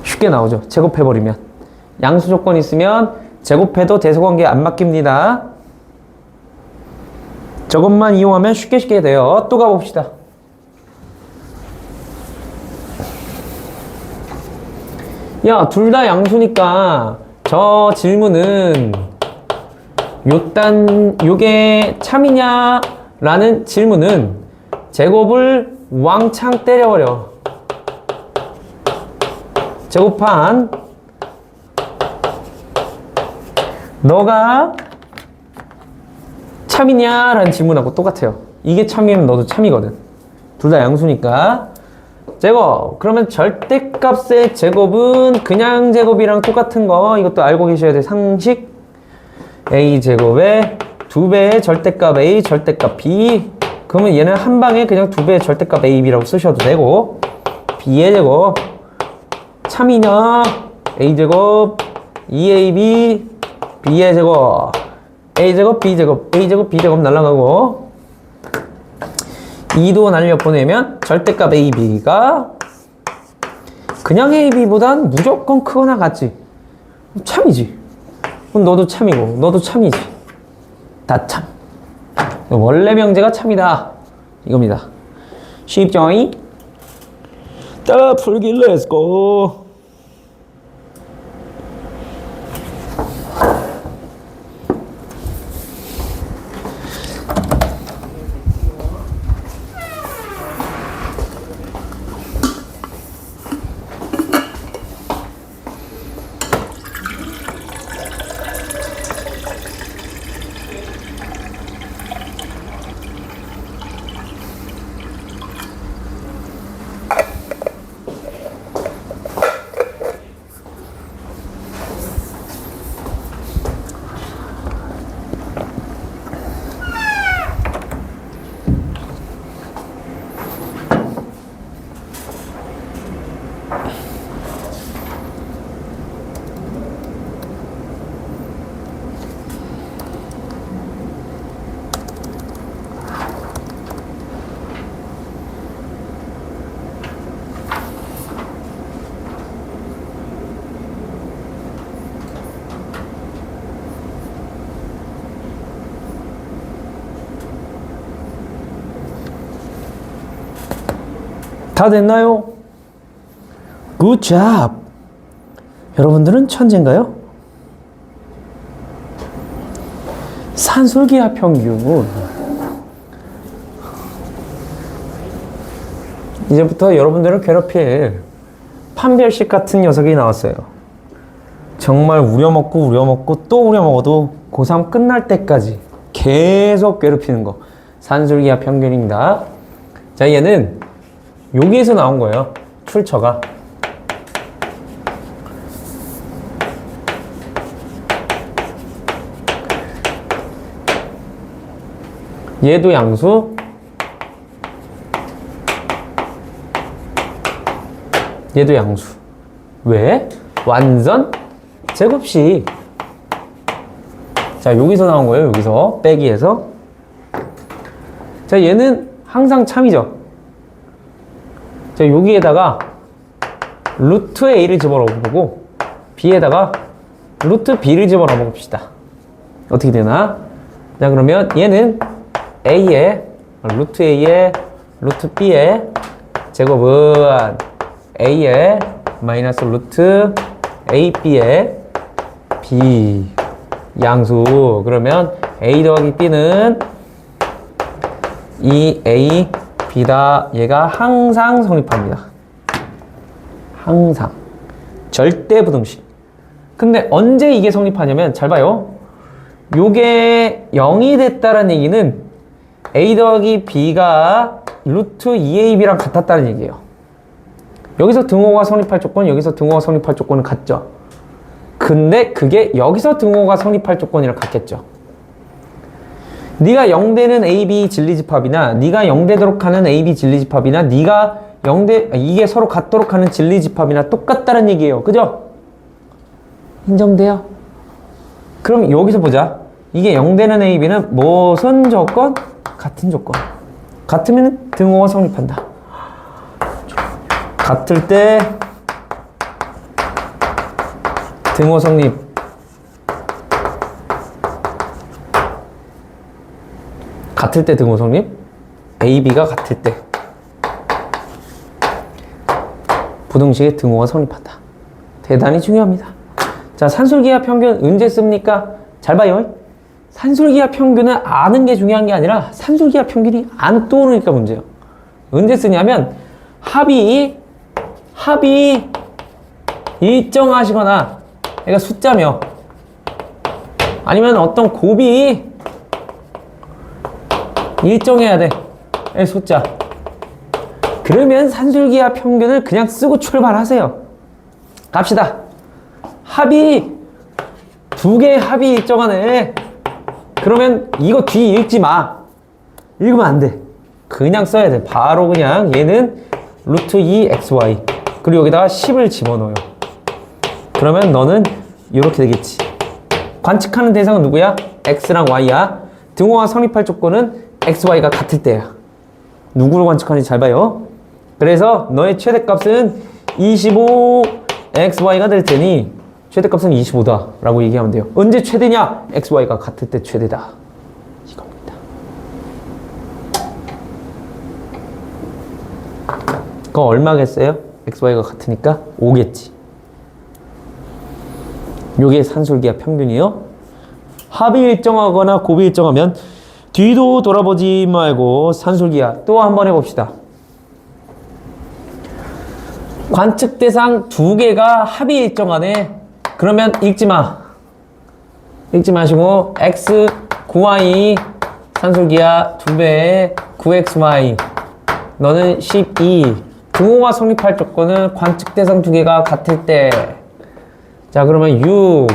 쉽게 나오죠. 제곱해버리면. 양수 조건 있으면 제곱해도 대소관계 안 바뀝니다. 저것만 이용하면 쉽게 돼요. 또 가봅시다. 야, 둘 다 양수니까 저 질문은 요게 참이냐? 라는 질문은 제곱을 왕창 때려버려. 제곱한 너가 참이냐? 라는 질문하고 똑같아요. 이게 참이면 너도 참이거든. 둘 다 양수니까. 제곱. 그러면 절대값의 제곱은 그냥 제곱이랑 똑같은 거. 이것도 알고 계셔야 돼. 상식. A제곱에 2배의 절대값 A, 절대값 B. 그러면 얘는 한 방에 그냥 2배의 절대값 AB라고 쓰셔도 되고. B의 제곱. 참이냐? A제곱, 2AB, B의 제곱. A제곱, B제곱, A제곱, B제곱 날라가고. 2도 날려보내면 절대값 AB가 그냥 AB보단 무조건 크거나 같지. 참이지. 그럼 너도 참이고 너도 참이지. 다 참. 원래 명제가 참이다. 이겁니다. 쉽죠? 따라 풀기 렛츠고. 다 됐나요? Good job! 여러분들은 천재인가요? 산술기하 평균. 이제부터 여러분들을 괴롭힐 판별식 같은 녀석이 나왔어요. 정말 우려먹고 또 우려먹어도 고3 끝날 때까지 계속 괴롭히는 거. 산술기하 평균입니다. 자, 얘는 여기에서 나온 거예요. 출처가. 얘도 양수, 얘도 양수. 왜? 완전 제곱식. 자, 여기서 나온 거예요. 여기서 빼기에서. 자, 얘는 항상 참이죠. 자, 여기에다가 루트 A를 집어넣어보고 B에다가 루트 B를 집어넣어 봅시다. 어떻게 되나? 자, 그러면 얘는 A의 루트 A의 루트 B의 제곱은 A의 마이너스 루트 AB의 B 양수. 그러면 A 더하기 B는 2A B다. 얘가 항상 성립합니다. 항상. 절대 부등식. 근데 언제 이게 성립하냐면 잘 봐요. 요게 0이 됐다는 얘기는 a 더하기 b가 루트 2ab랑 같았다는 얘기예요. 여기서 등호가 성립할 조건, 여기서 등호가 성립할 조건은 같죠. 근데 그게 여기서 등호가 성립할 조건이랑 같겠죠. 네가 0되는 AB 진리집합이나 네가 0되도록 하는 AB 진리집합이나 네가 0대 이게 서로 같도록 하는 진리집합이나 똑같다는 얘기예요. 그죠? 인정돼요? 그럼 여기서 보자. 이게 0되는 AB는 무슨 조건? 같은 조건. 같으면 등호가 성립한다. 같을 때 등호 성립. 같을 때 등호 성립. AB가 같을 때 부등식의 등호가 성립한다. 대단히 중요합니다. 자, 산술기하 평균 언제 씁니까? 잘 봐요. 산술기하 평균은 아는 게 중요한 게 아니라 산술기하 평균이 안 떠오르니까 문제예요. 언제 쓰냐면 합이 일정하시거나 그러니까 숫자며 아니면 어떤 곱이 일정해야 돼. 숫자. 그러면 산술기하 평균을 그냥 쓰고 출발하세요. 갑시다. 합이 두 개의 합이 일정하네. 그러면 이거 뒤 읽지 마. 읽으면 안 돼. 그냥 써야 돼. 바로 그냥 얘는 루트 2xy 그리고 여기다가 10을 집어넣어요. 그러면 너는 이렇게 되겠지. 관측하는 대상은 누구야? x랑 y야. 등호가 성립할 조건은 xy가 같을 때야. 누구를 관측하는지 잘 봐요. 그래서 너의 최대값은 25 xy가 될 테니 최대값은 25다 라고 얘기하면 돼요. 언제 최대냐? xy가 같을 때 최대다. 이겁니다. 그거 얼마겠어요? xy가 같으니까 5겠지. 요게 산술기하 평균이요. 합이 일정하거나 곱이 일정하면 뒤도 돌아보지 말고 산술기하 또 한 번 해봅시다. 관측 대상 두 개가 합이 일정하네. 그러면 읽지 마. 읽지 마시고 x 9y 산술기하 2배에 9xy 너는 12 등호가 성립할 조건은 관측 대상 두 개가 같을 때. 자, 그러면 6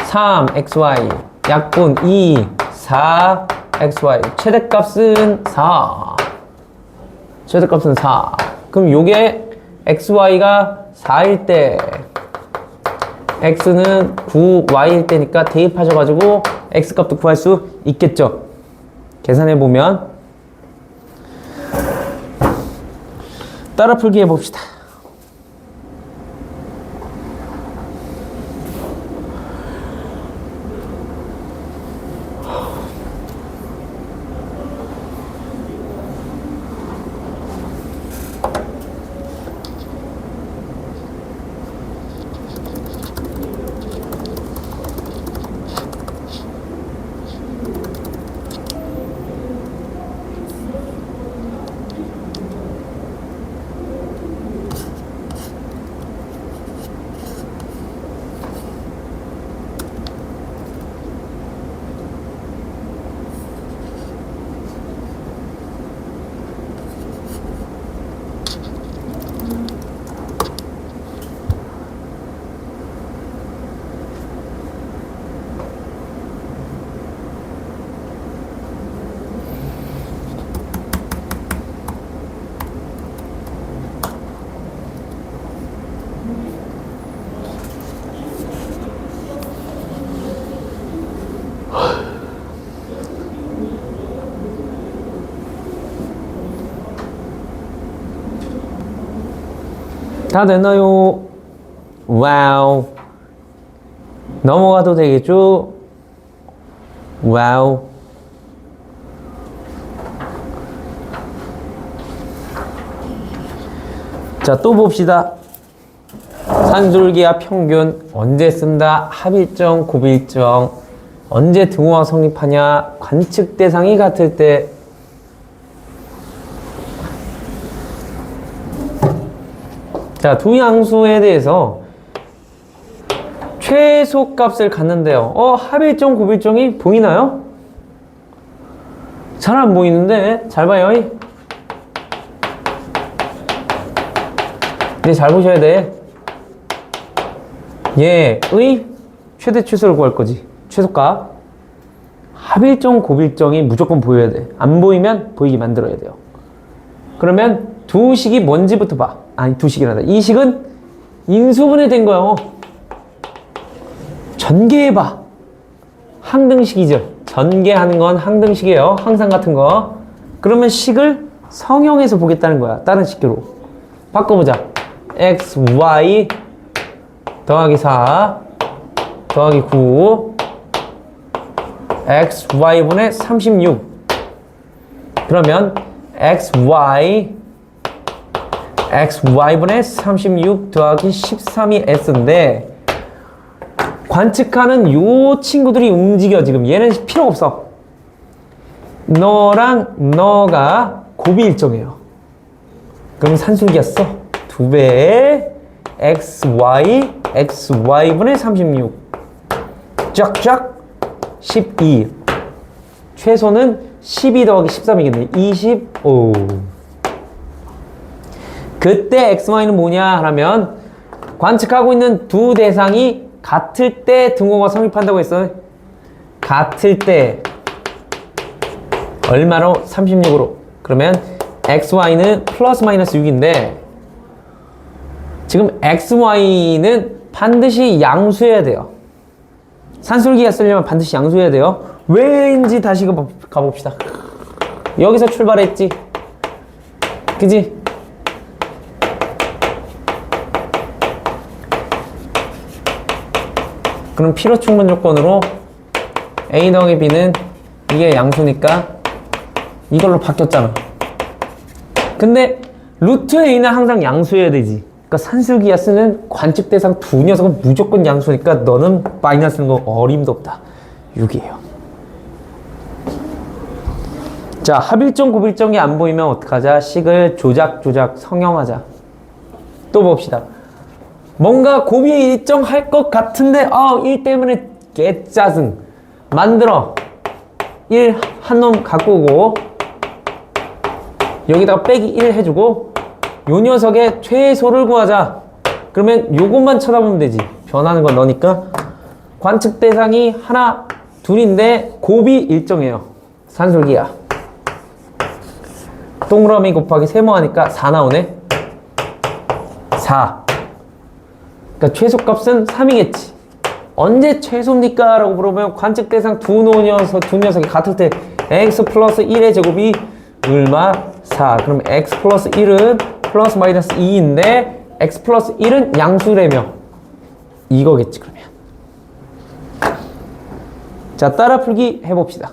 3 xy 약분 2 4 xy 최대값은 4. 최대값은 4. 그럼 요게 xy가 4일 때 x는 9y일 때니까 대입하셔가지고 x값도 구할 수 있겠죠. 계산해보면 따라 풀기 해봅시다. 다 됐나요? 와우. 넘어가도 되겠죠? 와우. 자, 또 봅시다. 산술기하 평균 언제 쓴다? 합일정, 곱일정. 언제 등호가 성립하냐? 관측 대상이 같을 때. 자, 두 양수에 대해서 최소값을 갖는데요. 합일정, 곱일정이 보이나요? 잘 안 보이는데 잘 봐요. 근데 잘 보셔야 돼. 얘의 최대 최소를 구할 거지. 최소값. 합일정, 곱일정이 무조건 보여야 돼. 안 보이면 보이게 만들어야 돼요. 그러면 두 식이 뭔지부터 봐. 아니, 두 식이란다. 이 식은 인수분해 된 거예요. 전개해봐. 항등식이죠. 전개하는 건 항등식이에요. 항상 같은 거. 그러면 식을 성형해서 보겠다는 거야. 다른 식으로. 바꿔보자. x, y 더하기 4 더하기 9 x, y분의 36. 그러면 x, y분의 36 더하기 13이 s인데 관측하는 요 친구들이 움직여. 지금 얘는 필요가 없어. 너랑 너가 곱이일정이에요. 그럼 산술기야 써. 2배의 xy분의 36 쫙쫙 12. 최소는 12 더하기 13이겠네. 25. 그때 xy는 뭐냐 하면 관측하고 있는 두 대상이 같을 때 등호가 성립한다고 했어. 같을 때 얼마로? 36으로. 그러면 xy는 플러스 마이너스 6인데 지금 xy는 반드시 양수해야 돼요. 산술기가 쓰려면 반드시 양수해야 돼요. 왜인지 다시 가봅시다. 여기서 출발했지. 그지? 그럼 필요 충분 조건으로 a 더하기 b는 이게 양수니까 이걸로 바뀌었잖아. 근데 루트 a는 항상 양수해야 되지. 그러니까 산술기가 쓰는 관측 대상 두 녀석은 무조건 양수니까 너는 마이너스는 거 어림도 없다. 6이에요. 자, 합일정, 곱일정이 안 보이면 어떡하자? 식을 조작 성형하자. 또 봅시다. 뭔가 곱이 일정할 것 같은데 1 때문에 개짜증. 만들어. 1 한 놈 갖고 오고 여기다가 빼기 1 해주고 요 녀석의 최소를 구하자. 그러면 요것만 쳐다보면 되지. 변하는 건 너니까. 관측 대상이 하나, 둘인데 곱이 일정해요. 산술기야. 동그라미 곱하기 세모하니까 4 나오네. 4. 그러니까 최소값은 3이겠지. 언제 최소입니까? 라고 물어보면 관측 대상 두 녀석이 같을 때 x 플러스 1의 제곱이 얼마? 4. 그럼 x 플러스 1은 플러스 마이너스 2인데 x 플러스 1은 양수래며 이거겠지. 그러면 자, 따라 풀기 해봅시다.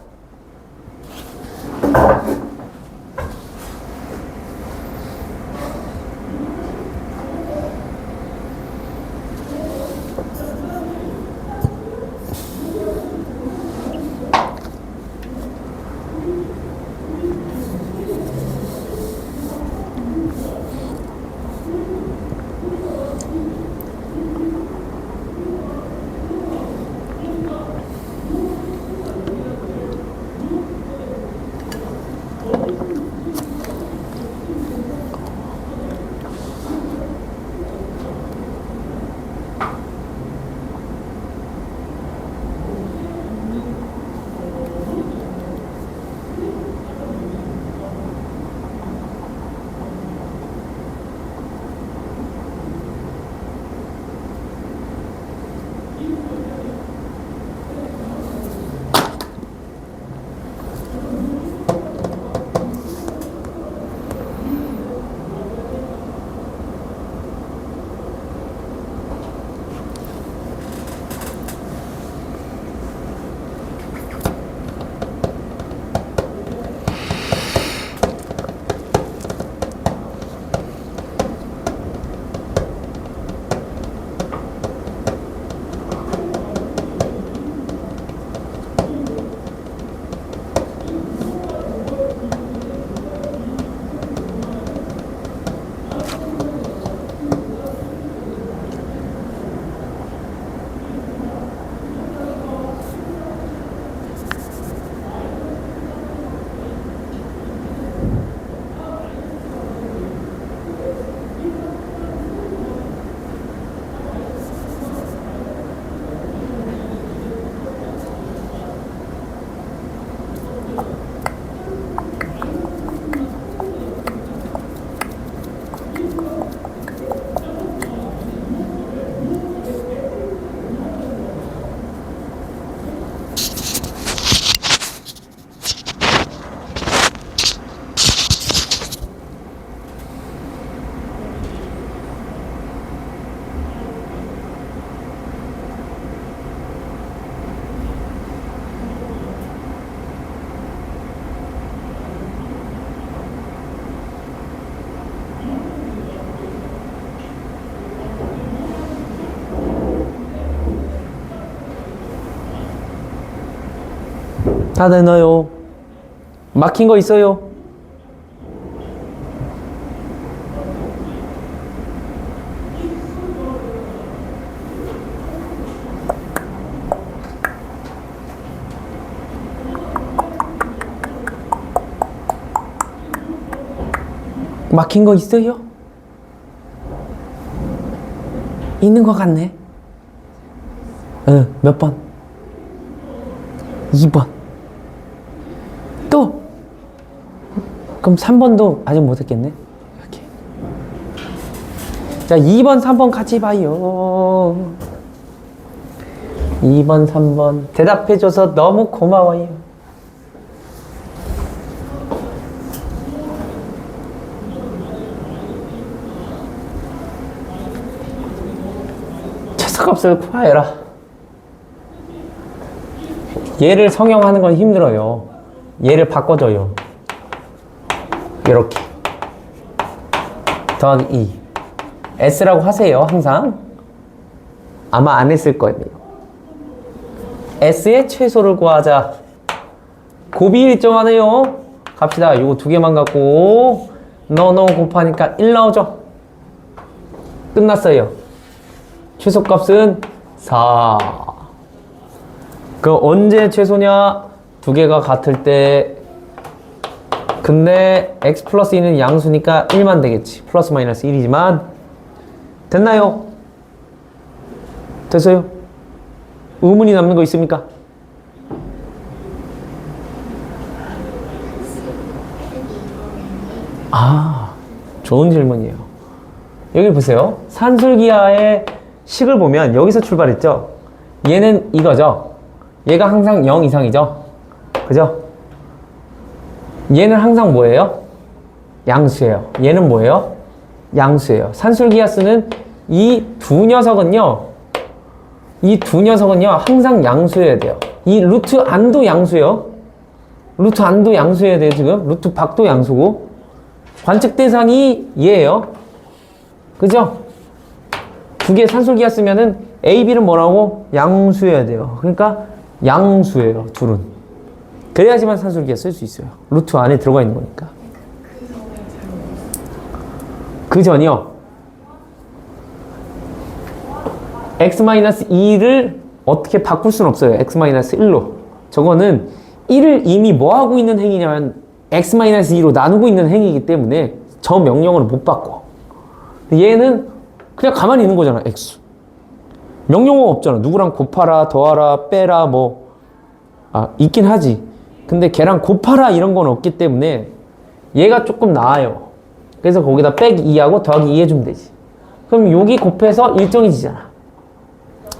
다 되나요? 막힌 거 있어요? 막힌 거 있어요? 있는 것 같네. 몇 번? 2번. 또? 그럼 3번도 아직 못했겠네? 이렇게. 자, 2번, 3번 같이 봐요. 2번, 3번. 대답해줘서 너무 고마워요. 최소값을 구하여라. 얘를 성형하는 건 힘들어요. 얘를 바꿔줘요. 이렇게 더하기 2 S라고 하세요. 항상 아마 안 했을 거예요. S의 최소를 구하자. 곱이 일정하네요. 갑시다. 이거 두 개만 갖고 너 곱하니까 1 나오죠. 끝났어요. 최소값은 4. 그 언제 최소냐? 두 개가 같을 때. 근데 x 플러스 2는 양수니까 1만 되겠지. 플러스 마이너스 1이지만. 됐나요? 됐어요? 의문이 남는 거 있습니까? 아, 좋은 질문이에요. 여기 보세요. 산술기하의 식을 보면 여기서 출발했죠? 얘는 이거죠? 얘가 항상 0 이상이죠? 그죠? 얘는 항상 뭐예요? 양수예요. 얘는 뭐예요? 양수예요. 산술기하수는 이 두 녀석은요, 항상 양수여야 돼요. 이 루트 안도 양수예요. 루트 안도 양수여야 돼요, 지금. 루트 밖도 양수고. 관측 대상이 얘예요. 그죠? 두 개 산술기하수면은 A, B는 뭐라고? 양수여야 돼요. 그러니까 양수예요, 둘은. 그래야지만 산술기하 쓸 수 있어요. 루트 안에 들어가 있는 거니까. 그 전이요. x-2를 어떻게 바꿀 수는 없어요. x-1로. 저거는 1을 이미 뭐 하고 있는 행위냐면 x-2로 나누고 있는 행위이기 때문에 저 명령어를 못 바꿔. 얘는 그냥 가만히 있는 거잖아, x. 명령어가 없잖아. 누구랑 곱하라, 더하라, 빼라, 있긴 하지. 근데 걔랑 곱하라 이런 건 없기 때문에 얘가 조금 나아요. 그래서 거기다 빼기 2하고 더하기 2 해주면 되지. 그럼 여기 곱해서 일정해지잖아.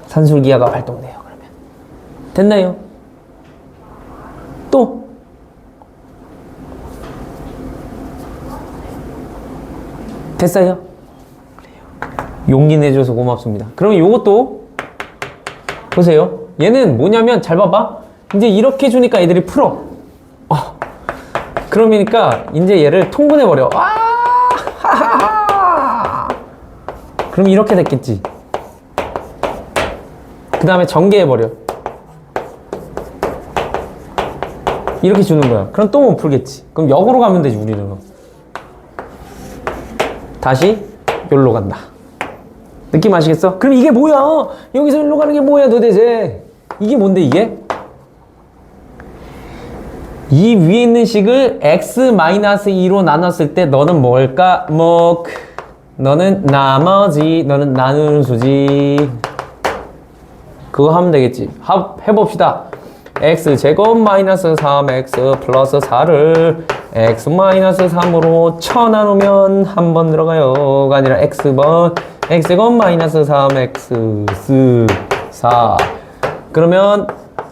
산술기하가 발동돼요. 그러면 됐나요? 또 됐어요? 그래요. 용기 내줘서 고맙습니다. 그러면 요것도 보세요. 얘는 뭐냐면 잘 봐봐. 이제 이렇게 주니까 애들이 풀어. 그러니까 이제 얘를 통분해버려. 그럼 이렇게 됐겠지. 그 다음에 전개해버려. 이렇게 주는 거야. 그럼 또 못 풀겠지. 그럼 역으로 가면 되지, 우리는. 다시 여기로 간다. 느낌 아시겠어? 그럼 이게 뭐야? 여기서 여기로 가는 게 뭐야 도대체? 이게 뭔데 이게? 이 위에 있는 식을 x-2로 나눴을 때 너는 뭘까? 너는 나머지, 너는 나누는 수지. 그거 하면 되겠지. 해봅시다. x제곱 마이너스 3x 플러스 4를 x-3으로 쳐나누면 한 번 들어가요가 아니라 x번 x제곱 마이너스 3x 4. 그러면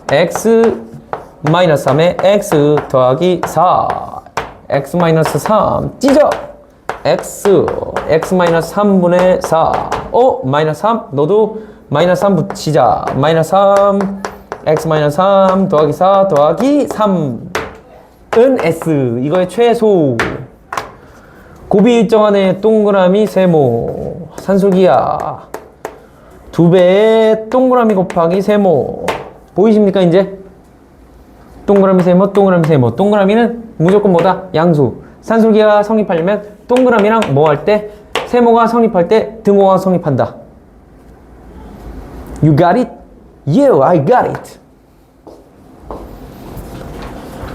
x 마이너스 3에 x 더하기 4 x 마이너스 3 찢어 x 마이너스 3분의 4 마이너스 3 너도 마이너스 3 붙이자. 마이너스 3 x 마이너스 3 더하기 4 더하기 3은 s. 이거의 최소. 곱이 일정하네. 동그라미 세모. 산술기하 2배의 동그라미 곱하기 세모. 보이십니까 이제? 동그라미 세모, 동그라미 세모. 동그라미는 무조건 뭐다? 양수. 산술기가 성립하려면 동그라미랑 뭐 할 때? 세모가 성립할 때 등호가 성립한다. You got it? Yeah, I got it.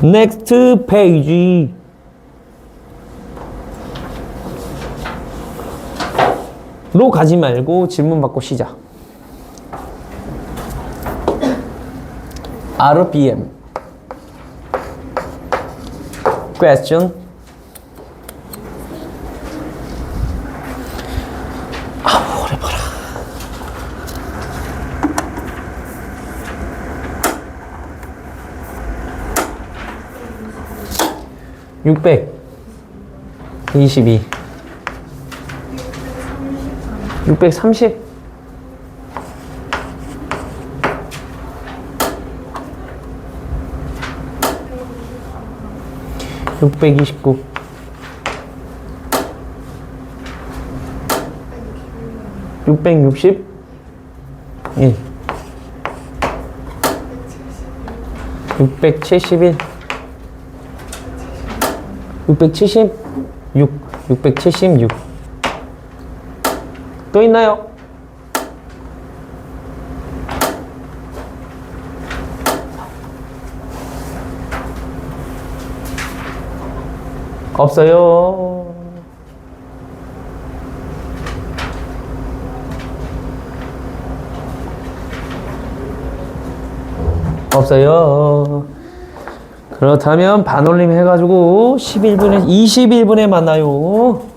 Next page. 로 가지 말고 질문 받고 시작. RBM. Question. 오래 봐라. 622. 630. 629. 660. 671. 676. 676. 또 있나요? 없어요. 없어요. 그렇다면 반올림 해가지고 11분에 21분에 만나요.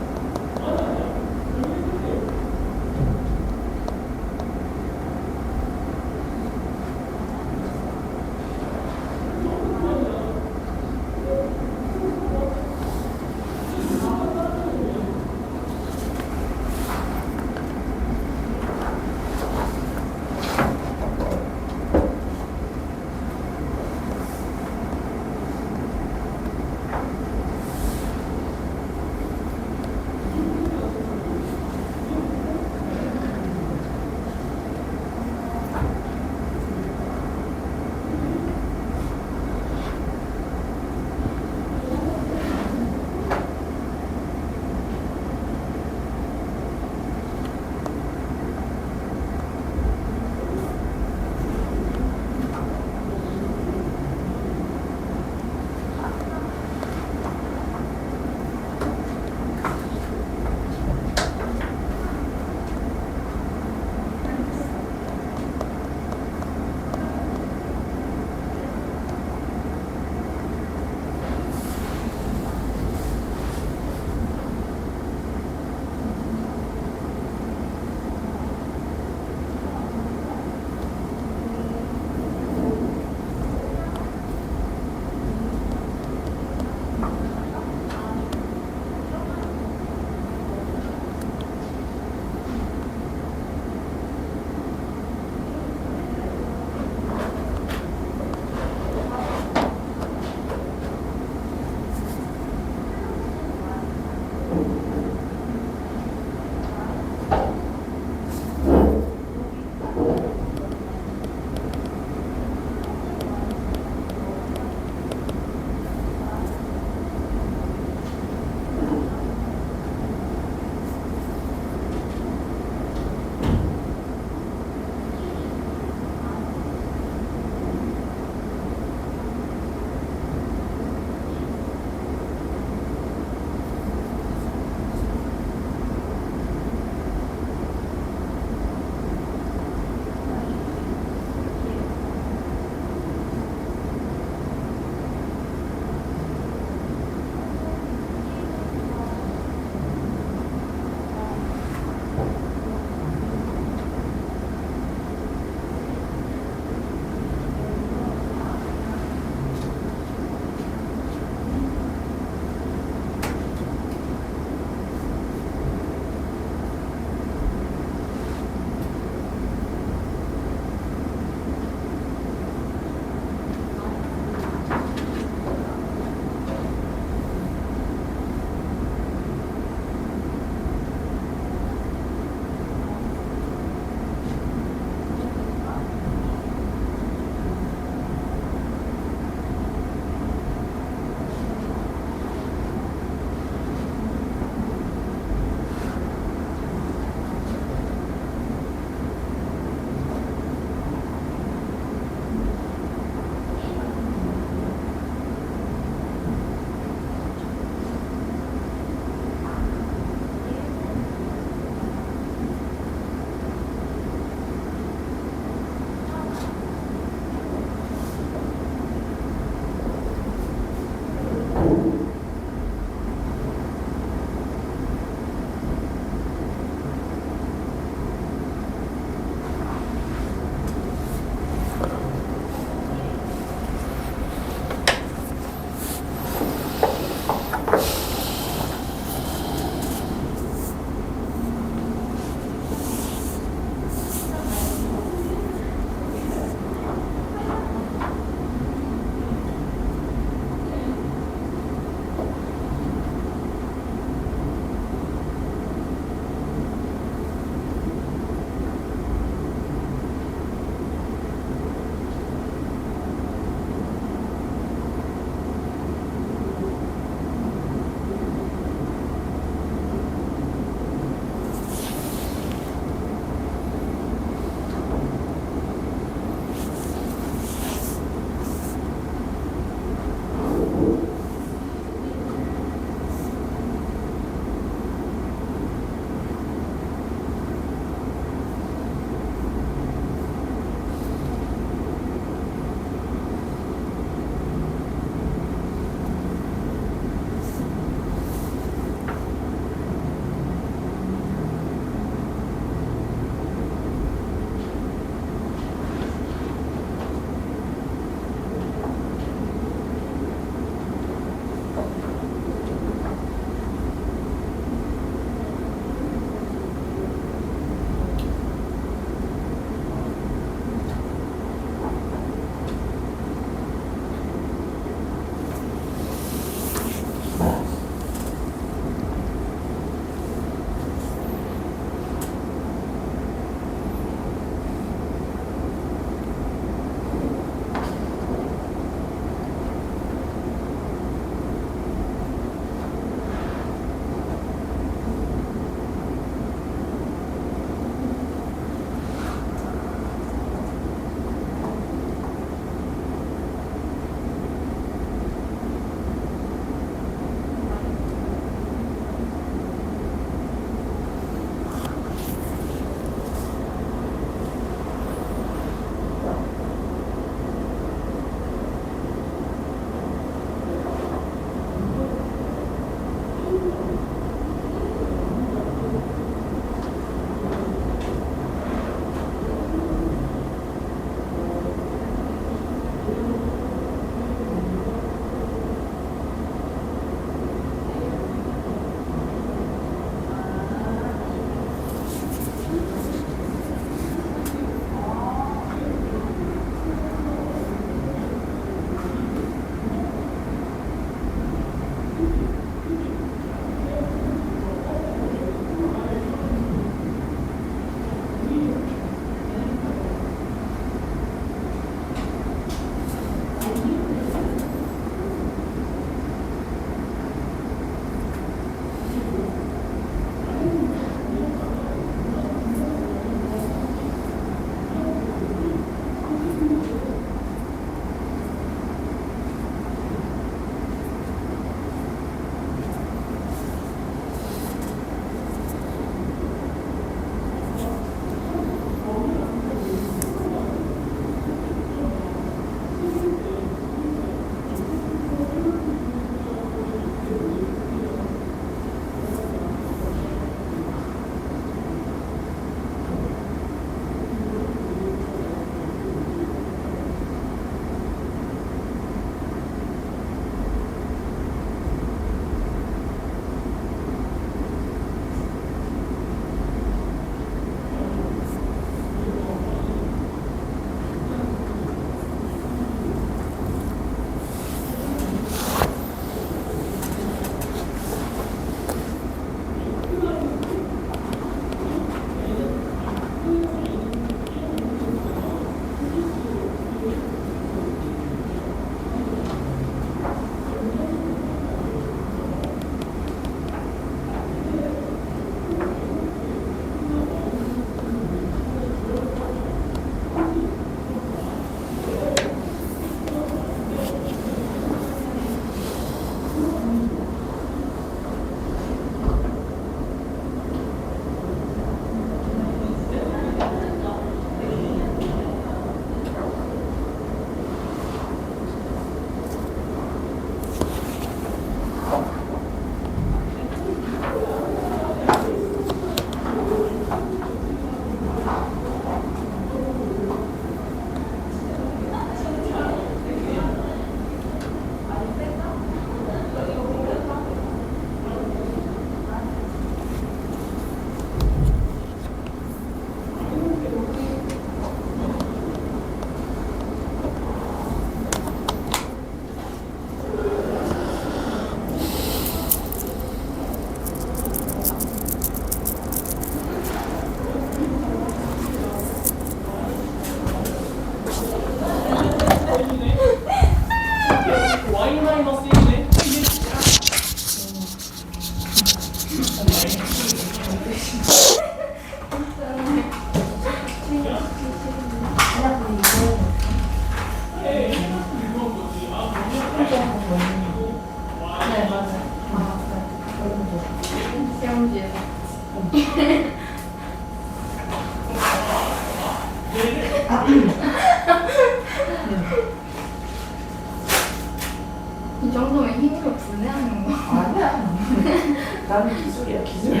나는 기술이야, 기술.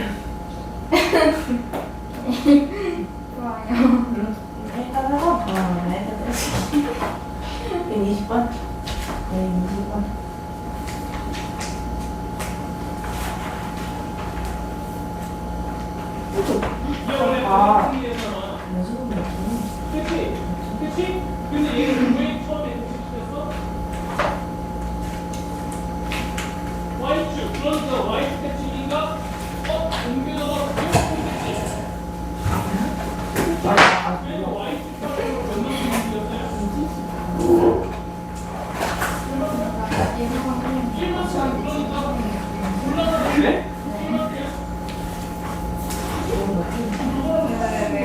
좋아요. 일단 하고, 일단 다시. 120번? 네, 20번. 아, 무슨 거지? 그치? 근데 얘는 왜 처음에 시켰어? Y축, 그러니까 Y축 축인가? 옮겨서 X축이지? 그래서 Y축하고 몇 명이 생겼어요? 1만큼 그러니까 올라가는데? 네네.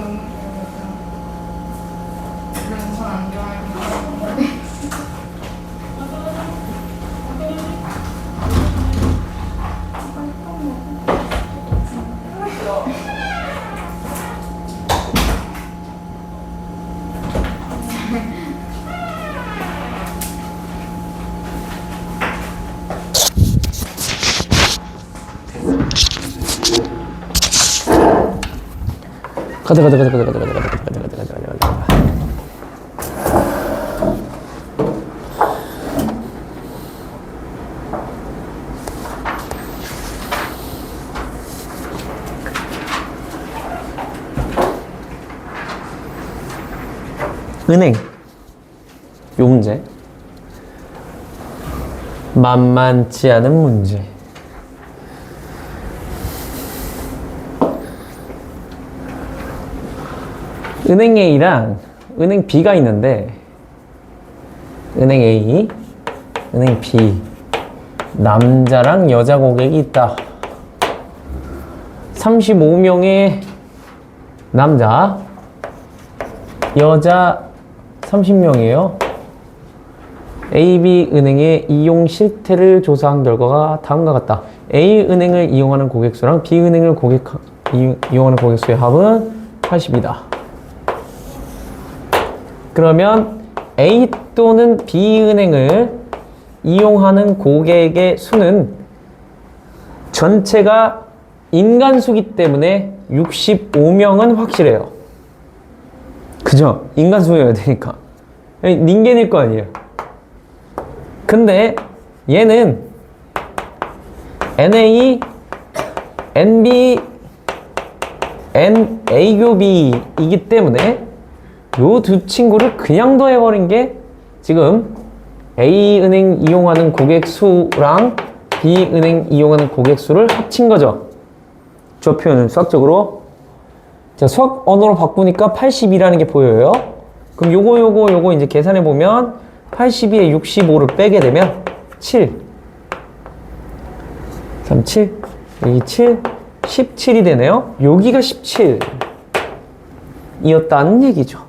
너무 재밌어요. 물론 전안 좋아하는데. 가자. 은행 요 문제 만만치 않은 문제. 은행 A랑 은행 B가 있는데 은행 A, 은행 B 남자랑 여자 고객이 있다. 35명의 남자, 여자 30명이에요. AB은행의 이용 실태를 조사한 결과가 다음과 같다. A은행을 이용하는 고객수랑 B은행을 이용하는 고객수의 합은 80이다. 그러면 A 또는 B은행을 이용하는 고객의 수는 전체가 인간수기 때문에 65명은 확실해요. 그죠? 인간수여야 되니까. 닌겐일 거 아니에요. 근데 얘는 NA, NB, NA교B이기 때문에 요 두 친구를 그냥 더해버린 게 지금 A은행 이용하는 고객 수랑 B은행 이용하는 고객 수를 합친 거죠. 저 표현은 수학적으로. 자, 수학 언어로 바꾸니까 80이라는 게 보여요. 그럼 요거 이제 계산해 보면 82에 65를 빼게 되면 7. 3, 7. 여기 7. 17이 되네요. 여기가 17 이었다는 얘기죠.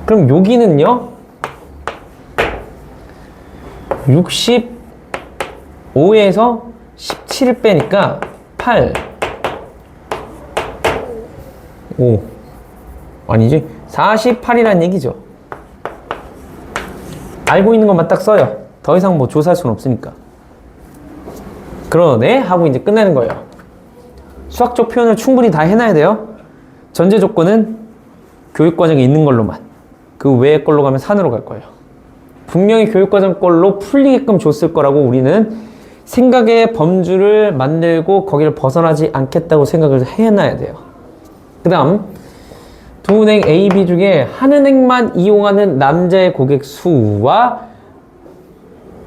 그럼 여기는요 65에서 17을 빼니까 8 5 아니지 48이라는 얘기죠. 알고 있는 것만 딱 써요. 더 이상 뭐 조사할 수는 없으니까. 그러네 하고 이제 끝내는 거예요. 수학적 표현을 충분히 다 해놔야 돼요. 전제 조건은 교육과정에 있는 걸로만. 그 외의 걸로 가면 산으로 갈 거예요. 분명히 교육과정 걸로 풀리게끔 줬을 거라고 우리는 생각의 범주를 만들고 거기를 벗어나지 않겠다고 생각을 해놔야 돼요. 그 다음 두 은행 A, B 중에 한 은행만 이용하는 남자의 고객 수와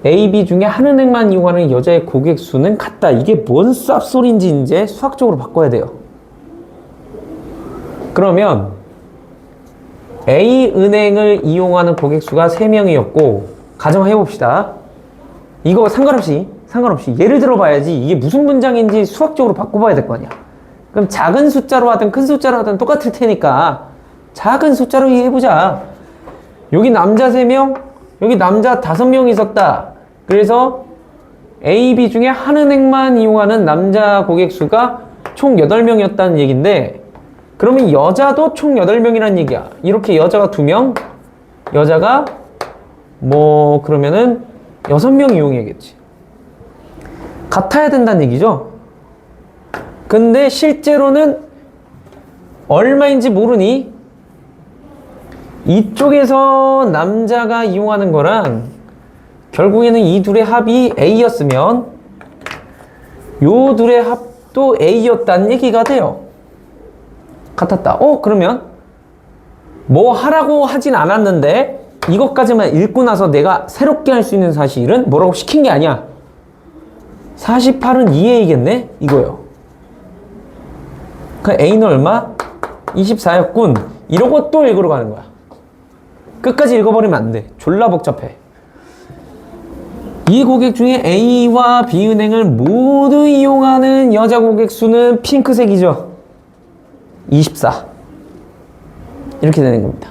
A, B 중에 한 은행만 이용하는 여자의 고객 수는 같다. 이게 뭔 쌉소리인지 이제 수학적으로 바꿔야 돼요. 그러면 A은행을 이용하는 고객 수가 3명이었고 가정해 봅시다. 이거 상관없이 예를 들어 봐야지 이게 무슨 문장인지 수학적으로 바꿔봐야 될 거 아니야. 그럼 작은 숫자로 하든 큰 숫자로 하든 똑같을 테니까 작은 숫자로 이해해보자. 여기 남자 3명, 여기 남자 5명 있었다. 그래서 A, B 중에 한 은행만 이용하는 남자 고객 수가 총 8명이었다는 얘기인데 그러면 여자도 총 8명이라는 얘기야. 이렇게 여자가 2명, 여자가 뭐 그러면은 6명 이용해야겠지. 같아야 된다는 얘기죠. 근데 실제로는 얼마인지 모르니 이쪽에서 남자가 이용하는 거랑 결국에는 이 둘의 합이 A였으면 요 둘의 합도 A였다는 얘기가 돼요. 같았다. 그러면 뭐 하라고 하진 않았는데 이것까지만 읽고 나서 내가 새롭게 할 수 있는 사실은 뭐라고 시킨 게 아니야. 48은 2A겠네? 이거요. 그 A는 얼마? 24였군. 이러고 또 읽으러 가는 거야. 끝까지 읽어버리면 안 돼. 졸라 복잡해. 이 고객 중에 A와 B은행을 모두 이용하는 여자 고객 수는 핑크색이죠. 24. 이렇게 되는 겁니다.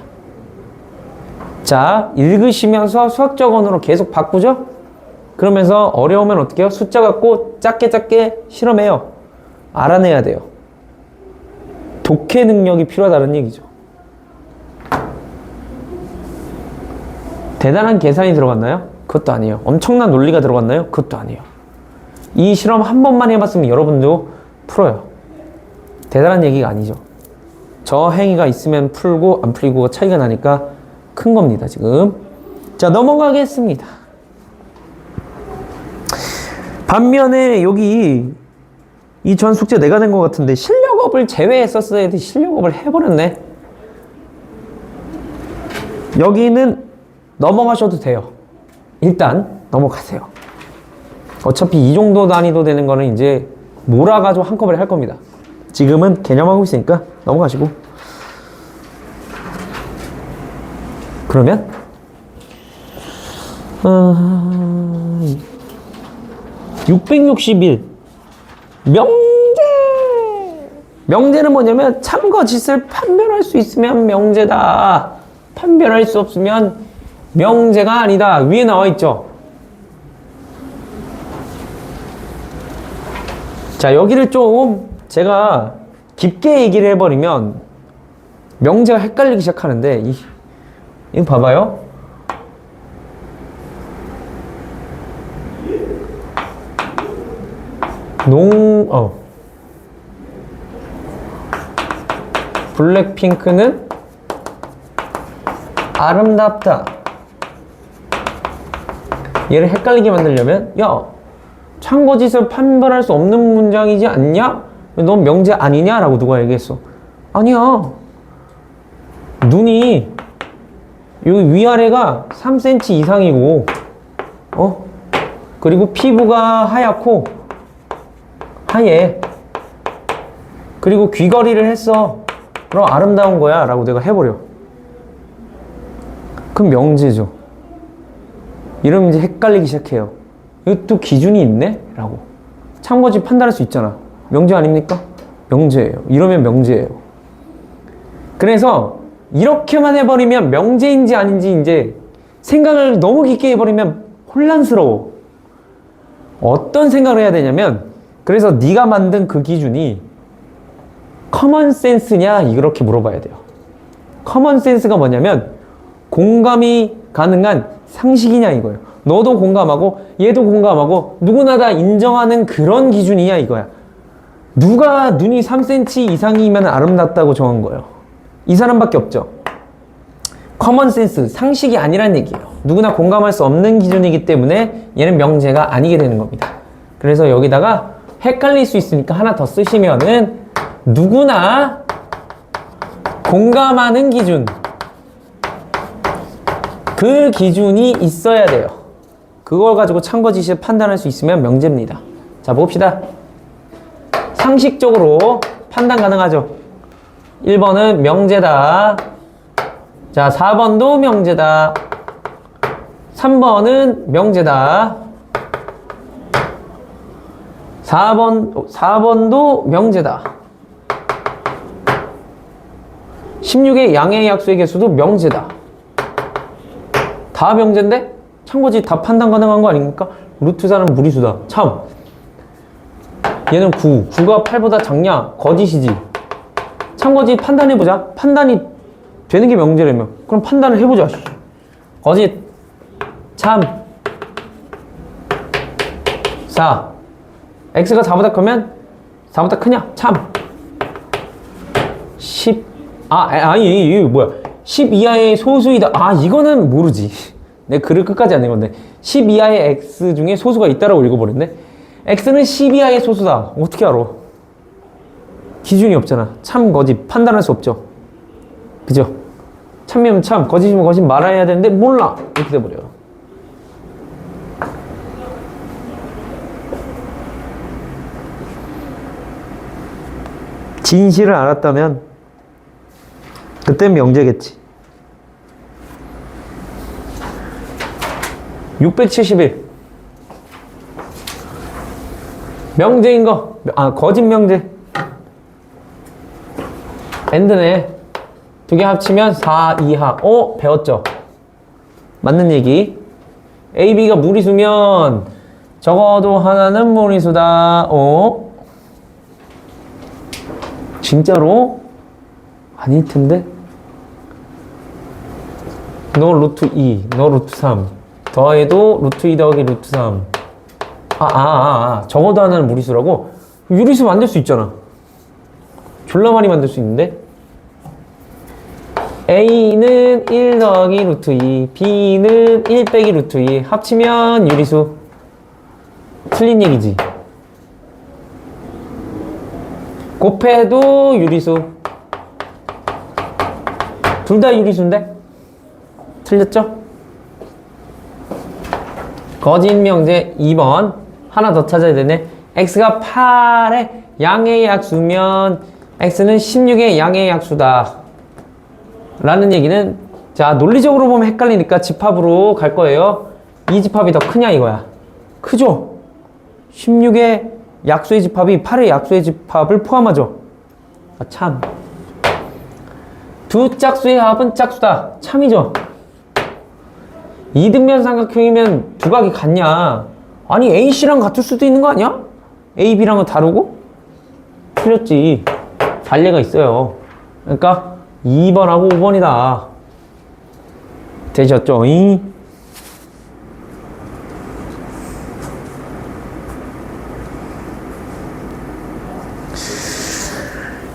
자, 읽으시면서 수학적 언어로 계속 바꾸죠? 그러면서 어려우면 어떻게 해요? 숫자 갖고 작게 실험해요. 알아내야 돼요. 독해 능력이 필요하다는 얘기죠. 대단한 계산이 들어갔나요? 그것도 아니에요. 엄청난 논리가 들어갔나요? 그것도 아니에요. 이 실험 한 번만 해봤으면 여러분도 풀어요. 대단한 얘기가 아니죠. 저 행위가 있으면 풀고 안 풀리고가 차이가 나니까 큰 겁니다, 지금. 자, 넘어가겠습니다. 반면에 여기 이 전 숙제 내가 낸 것 같은데 실력업을 제외했었어야 돼. 실력업을 해버렸네. 여기는 넘어가셔도 돼요. 일단 넘어가세요. 어차피 이 정도 난이도 되는 거는 이제 몰아가지고 한꺼번에 할 겁니다. 지금은 개념하고 있으니까 넘어가시고. 그러면 661 명제. 명제는 뭐냐면 참거짓을 판별할 수 있으면 명제다. 판별할 수 없으면 명제가 아니다. 위에 나와 있죠. 자, 여기를 좀 제가 깊게 얘기를 해버리면 명제가 헷갈리기 시작하는데 이거 봐봐요. 블랙핑크는 아름답다. 얘를 헷갈리게 만들려면 야, 참거짓을 판별할 수 없는 문장이지 않냐? 넌 명제 아니냐? 라고 누가 얘기했어. 아니야. 눈이 여기 위아래가 3cm 이상이고 그리고 피부가 하얗고 하얘. 그리고 귀걸이를 했어. 그럼 아름다운 거야 라고 내가 해버려. 그럼 명제죠. 이러면 이제 헷갈리기 시작해요. 이것도 기준이 있네? 라고. 참거짓 판단할 수 있잖아. 명제 아닙니까? 명제예요. 이러면 명제예요. 그래서 이렇게만 해버리면 명제인지 아닌지 이제 생각을 너무 깊게 해버리면 혼란스러워. 어떤 생각을 해야 되냐면, 그래서 네가 만든 그 기준이 커먼 센스냐 이렇게 물어봐야 돼요. 커먼 센스가 뭐냐면 공감이 가능한 상식이냐 이거예요. 너도 공감하고 얘도 공감하고 누구나 다 인정하는 그런 기준이냐 이거야. 누가 눈이 3cm 이상이면 아름답다고 정한 거예요? 이 사람밖에 없죠. 커먼 센스, 상식이 아니란 얘기예요. 누구나 공감할 수 없는 기준이기 때문에 얘는 명제가 아니게 되는 겁니다. 그래서 여기다가 헷갈릴 수 있으니까 하나 더 쓰시면은 누구나 공감하는 기준, 그 기준이 있어야 돼요. 그걸 가지고 참거짓을 판단할 수 있으면 명제입니다. 자, 봅시다. 상식적으로 판단 가능하죠. 1번은 명제다. 자, 4번도 명제다. 3번은 명제다. 4번도 명제다. 16의 양의 약수의 개수도 명제다. 다 명제인데? 참거짓 다 판단 가능한 거 아닙니까? 루트 4는 무리수다. 참. 얘는 9가 8보다 작냐? 거짓이지. 참거짓 판단해보자. 판단이 되는 게 명제라며. 그럼 판단을 해보자. 거짓. 참. 4. x가 4보다 크면 4보다 크냐? 참. 10 아니 이거 뭐야? 10 이하의 소수이다. 아 이거는 모르지. 내 글을 끝까지 안 읽었네. 10 이하의 x 중에 소수가 있다라고 읽어버렸네. x는 10 이하의 소수다. 어떻게 알아? 기준이 없잖아. 참 거짓 판단할 수 없죠. 그죠? 참이면 참, 거짓이면 거짓 말아야 되는데 몰라. 이렇게 돼버려요. 진실을 알았다면 그땐 명제겠지. 671 명제인 거. 거짓 명제. 엔드네. 두 개 합치면 4 이하. 배웠죠? 맞는 얘기. A, B가 무리수면 적어도 하나는 무리수다. 진짜로? 아닐 텐데? 너 루트 2, 너 루트 3. 더해도 루트 2 더하기 루트 3. 적어도 하나는 무리수라고? 유리수 만들 수 있잖아. 졸라 많이 만들 수 있는데? A는 1 더하기 루트 2, B는 1 빼기 루트 2. 합치면 유리수. 틀린 얘기지. 곱해도 유리수. 둘 다 유리수인데? 틀렸죠? 거짓 명제 2번. 하나 더 찾아야 되네. x가 8의 양의 약수면 x는 16의 양의 약수다. 라는 얘기는, 자, 논리적으로 보면 헷갈리니까 집합으로 갈 거예요. 이 집합이 더 크냐 이거야. 크죠? 16의 약수의 집합이 8의 약수의 집합을 포함하죠. 참. 두 짝수의 합은 짝수다. 참이죠. 이등변 삼각형이면 두각이 같냐? 아니 AC랑 같을 수도 있는 거 아니야? A, B랑은 다르고? 틀렸지. 관례가 있어요. 그러니까 2번하고 5번이다. 되셨죠?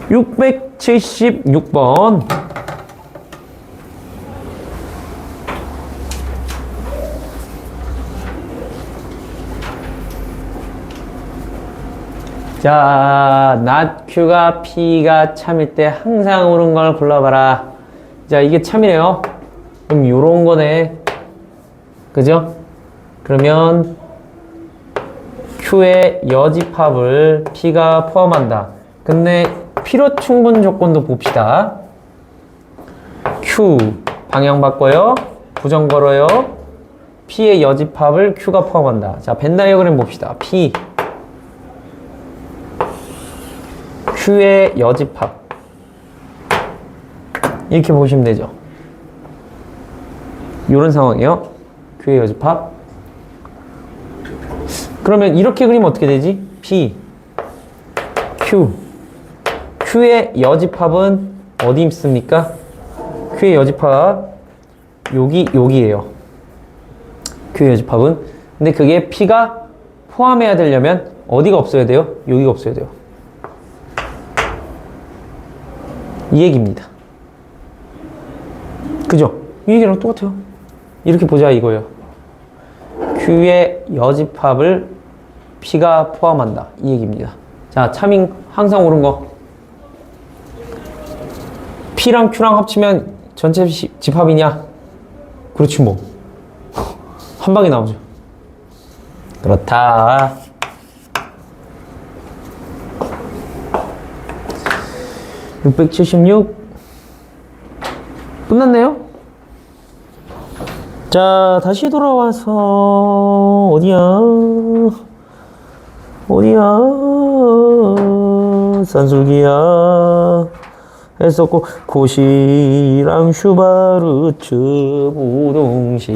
676번. 자, not Q가 P가 참일 때 항상 옳은 걸 골라봐라. 자, 이게 참이래요. 그럼 요런 거네. 그죠? 그러면 Q의 여집합을 P가 포함한다. 근데 필요 충분 조건도 봅시다. Q 방향 바꿔요. 부정 걸어요. P의 여집합을 Q가 포함한다. 자, 벤 다이어그램 봅시다. P Q의 여집합 이렇게 보시면 되죠. 이런 상황이에요. Q의 여집합. 그러면 이렇게 그리면 어떻게 되지? P Q Q의 여집합은 어디 있습니까? Q의 여집합 여기에요. Q의 여집합은. 근데 그게 P가 포함해야 되려면 어디가 없어야 돼요? 여기가 없어야 돼요. 이 얘기입니다. 그죠? 이 얘기랑 똑같아요. 이렇게 보자 이거예요. Q의 여집합을 P가 포함한다. 이 얘기입니다. 자, 참인 항상 옳은 거. P랑 Q랑 합치면 전체 집합이냐? 그렇지 뭐. 한 방에 나오죠. 그렇다. (676) 끝났네요. 자, 다시 돌아와서 어디야 산술기야 했었고, 코시랑 슈바르츠 부동식,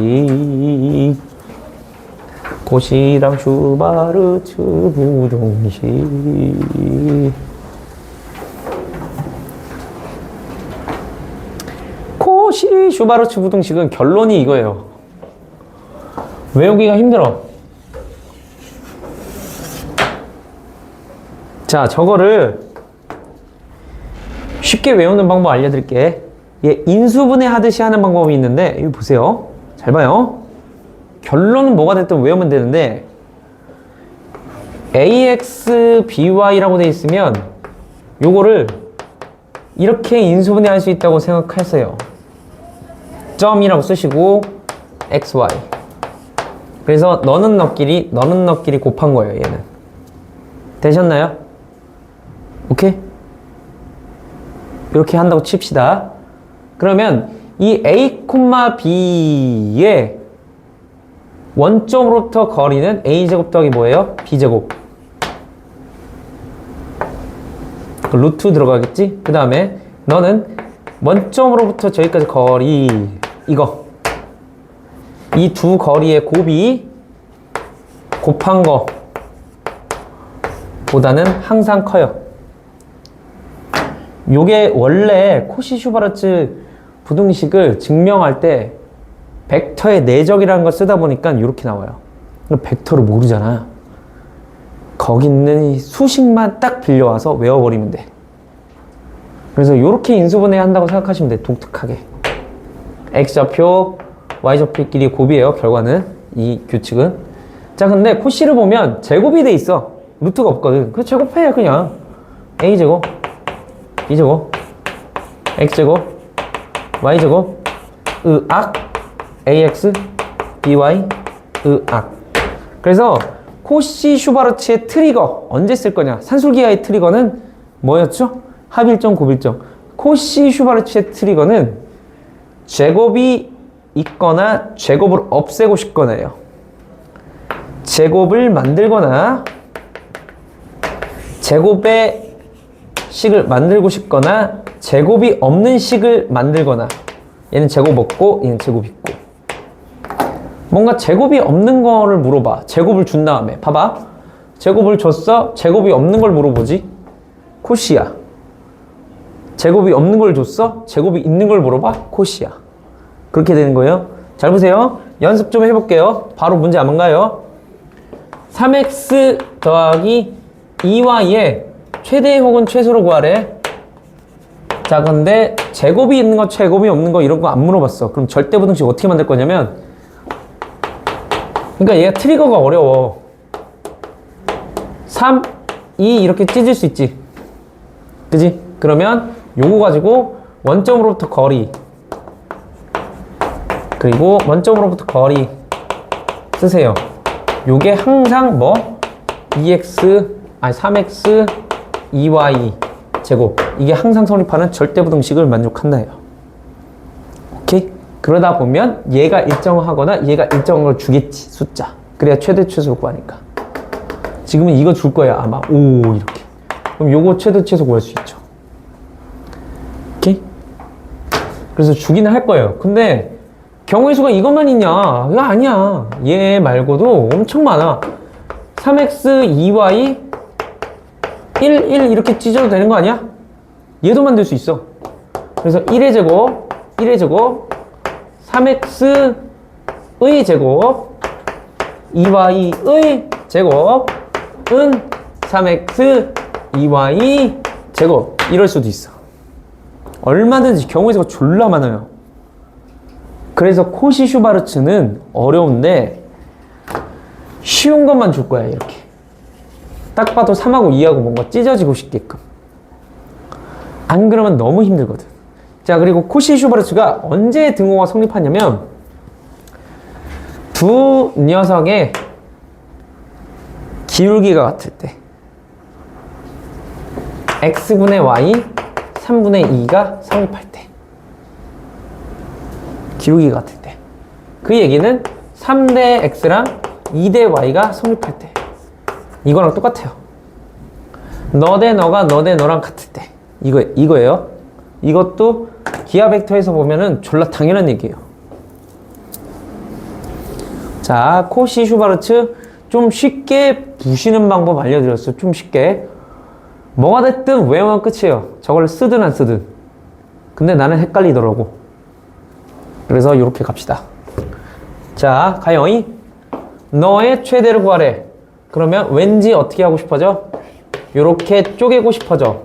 코시랑 슈바르츠 부동식. 코시 슈바르츠 부동식은 결론이 이거예요. 외우기가 힘들어. 자, 저거를 쉽게 외우는 방법 알려드릴게. 얘 인수분해 하듯이 하는 방법이 있는데, 이거 보세요. 잘 봐요. 결론은 뭐가 됐든 외우면 되는데, ax, by라고 돼 있으면 요거를 이렇게 인수분해 할 수 있다고 생각하세요. 점이라고 쓰시고 xy. 그래서 너는 너끼리 곱한 거예요. 얘는. 되셨나요? 오케이? 이렇게 한다고 칩시다. 그러면 이 a, b의 원점으로부터 거리는 a제곱 더하기 뭐예요? b제곱. 그 루트 들어가겠지? 그 다음에 너는 원점으로부터 저기까지 거리 이거 이 두 거리의 곱이 곱한 거 보다는 항상 커요. 요게 원래 코시-슈바르츠 부등식을 증명할 때 벡터의 내적이라는 걸 쓰다 보니까 이렇게 나와요. 벡터를 모르잖아. 거기 있는 이 수식만 딱 빌려와서 외워버리면 돼. 그래서 이렇게 인수분해 한다고 생각하시면 돼. 독특하게. x좌표, y좌표끼리 곱이에요. 결과는 이 규칙은. 자, 근데 코시를 보면 제곱이 돼 있어. 루트가 없거든. 그 제곱해 그냥. a제곱, b제곱, x제곱, y제곱, 으악, ax, by, 으악. 그래서 코시-슈바르츠의 트리거 언제 쓸 거냐? 산술기하의 트리거는 뭐였죠? 합일정, 곱일정. 코시-슈바르츠의 트리거는 제곱이 있거나 제곱을 없애고 싶거나예요. 제곱을 만들거나 제곱의 식을 만들고 싶거나 제곱이 없는 식을 만들거나. 얘는 제곱 없고 얘는 제곱 있고. 뭔가 제곱이 없는 거를 물어봐. 제곱을 준 다음에 봐봐. 제곱을 줬어. 제곱이 없는 걸 물어보지. 코시야. 제곱이 없는 걸 줬어. 제곱이 있는 걸 물어봐. 코시야. 그렇게 되는 거예요. 잘 보세요. 연습 좀 해볼게요. 바로 문제 안 가요. 3x 더하기 2y의 최대 혹은 최소를 구하래. 자, 근데 제곱이 있는 거, 제곱이 없는 거 이런 거 안 물어봤어. 그럼 절대부등식 어떻게 만들 거냐면, 그러니까 얘가 트리거가 어려워. 3, 2 이렇게 찢을 수 있지. 그지? 그러면 요거 가지고 원점으로부터 거리, 그리고 원점으로부터 거리 쓰세요. 요게 항상 뭐 3x 2y 제곱, 이게 항상 성립하는 절대부등식을 만족한다예요. 오케이? 그러다 보면 얘가 일정하거나 얘가 일정한 걸 주겠지, 숫자. 그래야 최대 최소 구하니까. 지금은 이거 줄 거야 아마. 오, 이렇게. 그럼 요거 최대 최소 구할 수 있죠. 오케이? 그래서 주기는 할 거예요. 근데 경우의 수가 이것만 있냐? 이거 아니야. 얘 말고도 엄청 많아. 3x 2y 1 이렇게 찢어도 되는 거 아니야? 얘도 만들 수 있어. 그래서 1의 제곱 3x의 제곱 2y의 제곱은 3x 2y 제곱 이럴 수도 있어. 얼마든지 경우의 수가 졸라 많아요. 그래서 코시-슈바르츠는 어려운데 쉬운 것만 줄 거야. 이렇게 딱 봐도 3하고 2하고 뭔가 찢어지고 싶게끔. 안 그러면 너무 힘들거든. 자, 그리고 코시-슈바르츠가 언제 등호가 성립하냐면 두 녀석의 기울기가 같을 때, x분의 y 3분의 2가 성립할 때, 기울기가 같을 때. 그 얘기는 3대 x랑 2대 y가 성립할 때. 이거랑 똑같아요. 너 대 너가 너 대 너랑 같을 때. 이거예요. 이것도 기하 벡터에서 보면은 졸라 당연한 얘기예요. 자, 코시-슈바르츠 좀 쉽게 부시는 방법 알려드렸어요. 좀 쉽게. 뭐가 됐든 외우면 끝이에요. 저걸 쓰든 안 쓰든. 근데 나는 헷갈리더라고. 그래서 이렇게 갑시다. 자, 가영이 너의 최대를 구하래. 그러면 왠지 어떻게 하고 싶어져? 요렇게 쪼개고 싶어져.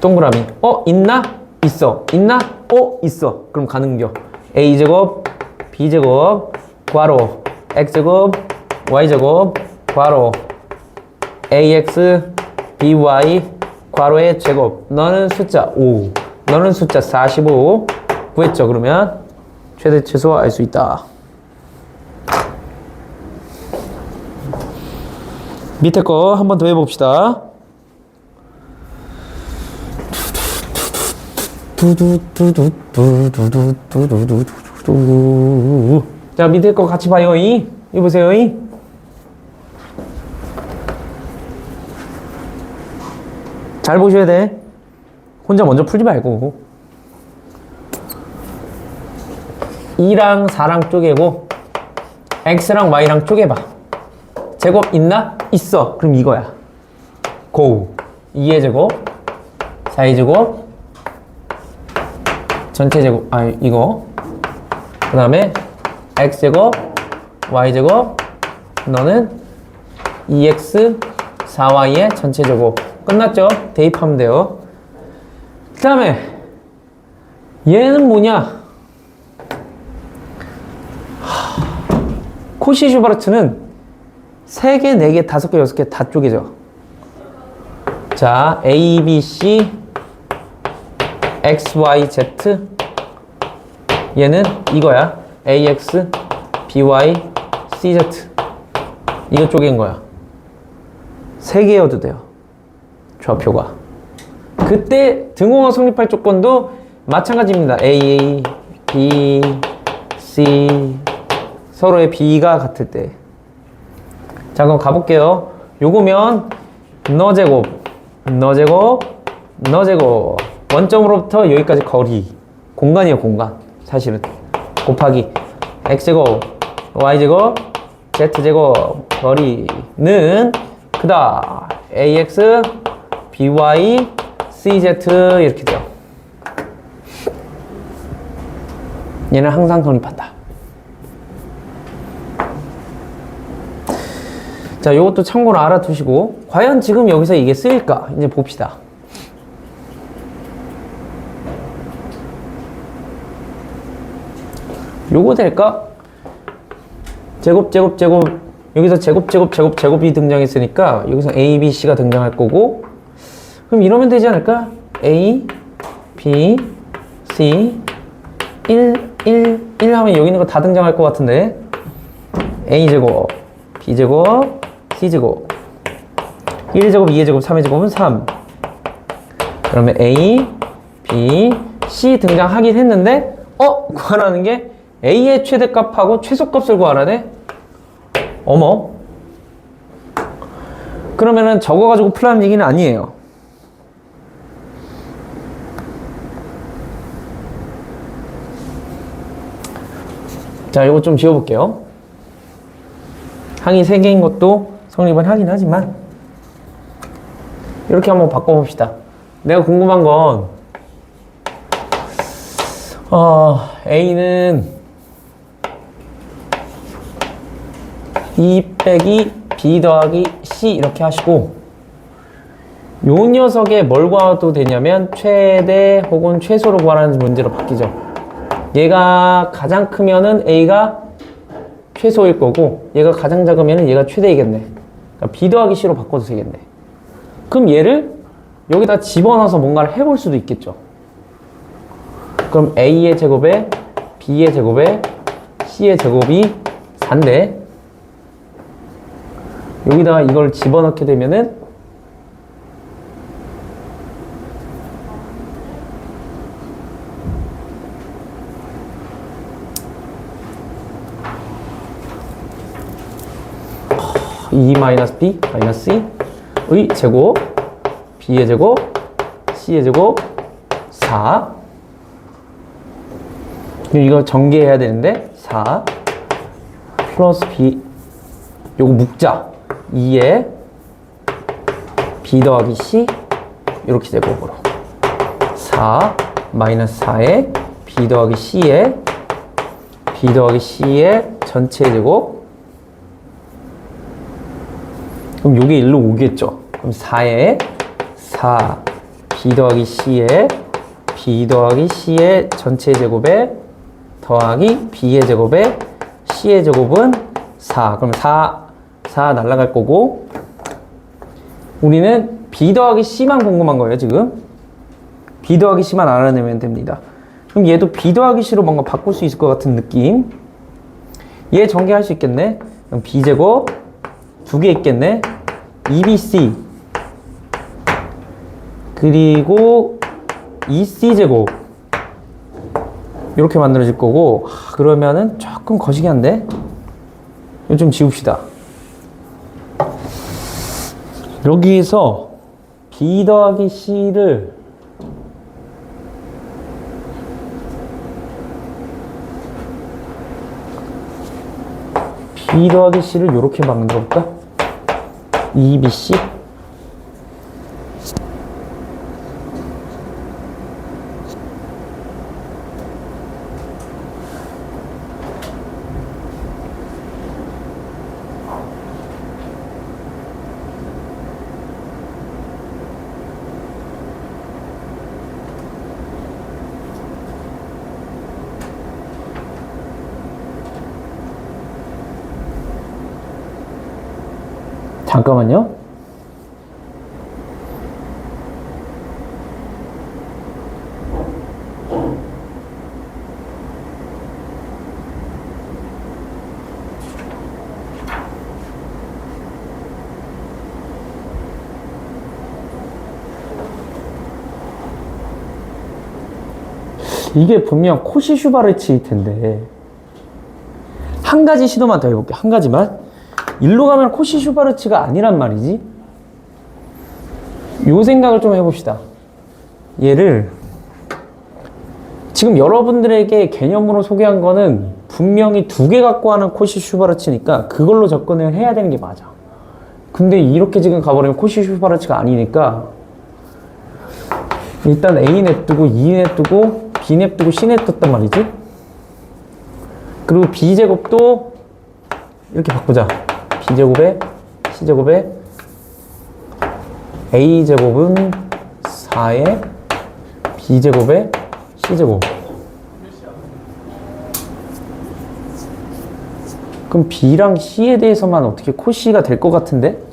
동그라미. 있나? 있어. 있나? 있어. 그럼 가는겨. a제곱, b제곱, 괄호, x제곱, y제곱, 괄호, ax, by, 괄호의 제곱. 너는 숫자 5, 너는 숫자 45 구했죠. 그러면 최대 최소 알 수 있다. 밑에 거 한 번 더 해봅시다. 자, 밑에 거 같이 봐요. 이 보세요. 잘 보셔야 돼. 혼자 먼저 풀지 말고. 2랑 4랑 쪼개고 x랑 y랑 쪼개봐. 제곱 있나? 있어. 그럼 이거야. 고. 2의 제곱, 4의 제곱, 전체 제곱, 이거. 그 다음에 x제곱, y제곱, 너는 2x, 4y의 전체 제곱. 끝났죠? 대입하면 돼요. 그 다음에 얘는 뭐냐? 코시 슈바르트는 3개, 4개, 5개, 6개 다 쪼개져. 자, A, B, C, X, Y, Z. 얘는 이거야. A, X, B, Y, C, Z. 이거 쪼갠 거야. 3개여도 돼요. 좌표가. 그때 등호가 성립할 조건도 마찬가지입니다. A, B, C. 서로의 B가 같을 때. 자, 그럼 가볼게요. 요거면 너 제곱, 너 제곱, 너 제곱. 원점으로부터 여기까지 거리. 공간이에요, 공간. 사실은. 곱하기 x제곱, y제곱, z제곱. 거리는 그다 ax, by, cz 이렇게 돼요. 얘는 항상 성립한다. 자, 요것도 참고로 알아두시고, 과연 지금 여기서 이게 쓰일까? 이제 봅시다. 요거 될까? 제곱, 제곱, 제곱. 여기서 제곱, 제곱, 제곱, 제곱이 등장했으니까, 여기서 A, B, C가 등장할 거고, 그럼 이러면 되지 않을까? A, B, C, 1, 1, 1 하면 여기 있는 거 다 등장할 것 같은데, A제곱, B제곱, C제곱 1제곱, 2제곱, 3의 제곱은 3. 그러면 A, B, C 등장하긴 했는데 구하라는 게 A의 최대값하고 최소값을 구하라네? 어머. 그러면은 저거 가지고 풀라는 얘기는 아니에요. 자, 이거 좀 지워볼게요. 항이 3개인 것도 성립은 하긴 하지만 이렇게 한번 바꿔봅시다. 내가 궁금한 건 A는 2 빼기 B 더하기 C 이렇게 하시고 요 녀석에 뭘 구해도 되냐면 최대 혹은 최소로 구하라는 문제로 바뀌죠. 얘가 가장 크면은 A가 최소일 거고 얘가 가장 작으면 얘가 최대이겠네. 그러니까 B 더하기 C로 바꿔도 되겠네. 그럼 얘를 여기다 집어넣어서 뭔가를 해볼 수도 있겠죠. 그럼 A의 제곱에 B의 제곱에 C의 제곱이 4인데 여기다가 이걸 집어넣게 되면은 E 마이너스 B 마이너스 C의 제곱 B의 제곱 C의 제곱 4. 이거 전개해야 되는데 4 플러스 B 요거 묶자. 2에 B 더하기 C 이렇게 제곱으로 4 마이너스 4에 B 더하기 C에 B 더하기 C의 전체 제곱 그럼 요게 일로 오겠죠. 그럼 4에 4 b 더하기 c에 b 더하기 c의 전체 제곱에 더하기 b의 제곱에 c의 제곱은 4. 그럼 4 날라갈 거고, 우리는 b 더하기 c만 궁금한 거예요, 지금. b 더하기 c만 알아내면 됩니다. 그럼 얘도 b 더하기 c로 뭔가 바꿀 수 있을 것 같은 느낌. 얘 전개할 수 있겠네. 그럼 b제곱 2개 있겠네. 2bc 그리고 2c제곱 이렇게 만들어질 거고, 그러면은 조금 거시기한데? 이거 좀 지웁시다. 여기에서 b 더하기 c를 b 더하기 c를 이렇게 만들어 볼까? 2bc 잠깐만요. 이게 분명 코시-슈바르츠일 텐데, 한 가지 시도만 더 해볼게요. 한 가지만. 일로 가면 코시-슈바르츠가 아니란 말이지. 요 생각을 좀 해봅시다. 얘를 지금 여러분들에게 개념으로 소개한 거는 분명히 2개 갖고 하는 코시-슈바르츠니까 그걸로 접근을 해야 되는 게 맞아. 근데 이렇게 지금 가버리면 코시-슈바르츠가 아니니까 일단 A 냅두고 E 냅두고 B 냅두고 C 냅뒀단 말이지. 그리고 B제곱도 이렇게 바꾸자. B제곱에 C제곱에 A제곱은 4에 B제곱에 C제곱. 그럼 B랑 C에 대해서만 어떻게 코시가 될 것 같은데?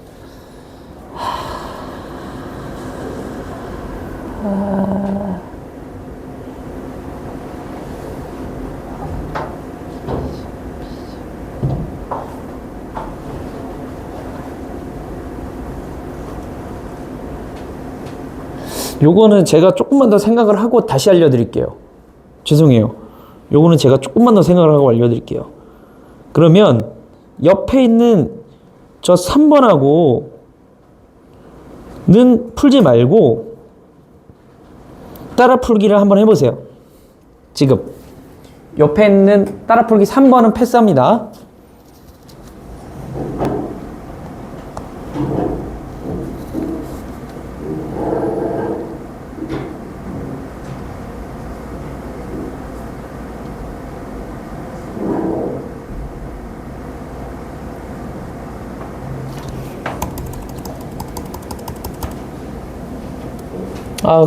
요거는 제가 조금만 더 생각을 하고 다시 알려드릴게요. 죄송해요. 요거는 제가 조금만 더 생각을 하고 알려드릴게요. 그러면 옆에 있는 저 3번하고는 풀지 말고 따라 풀기를 한번 해보세요. 지금 옆에 있는 따라 풀기 3번은 패스합니다.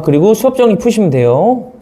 그리고 수업 정리 푸시면 돼요.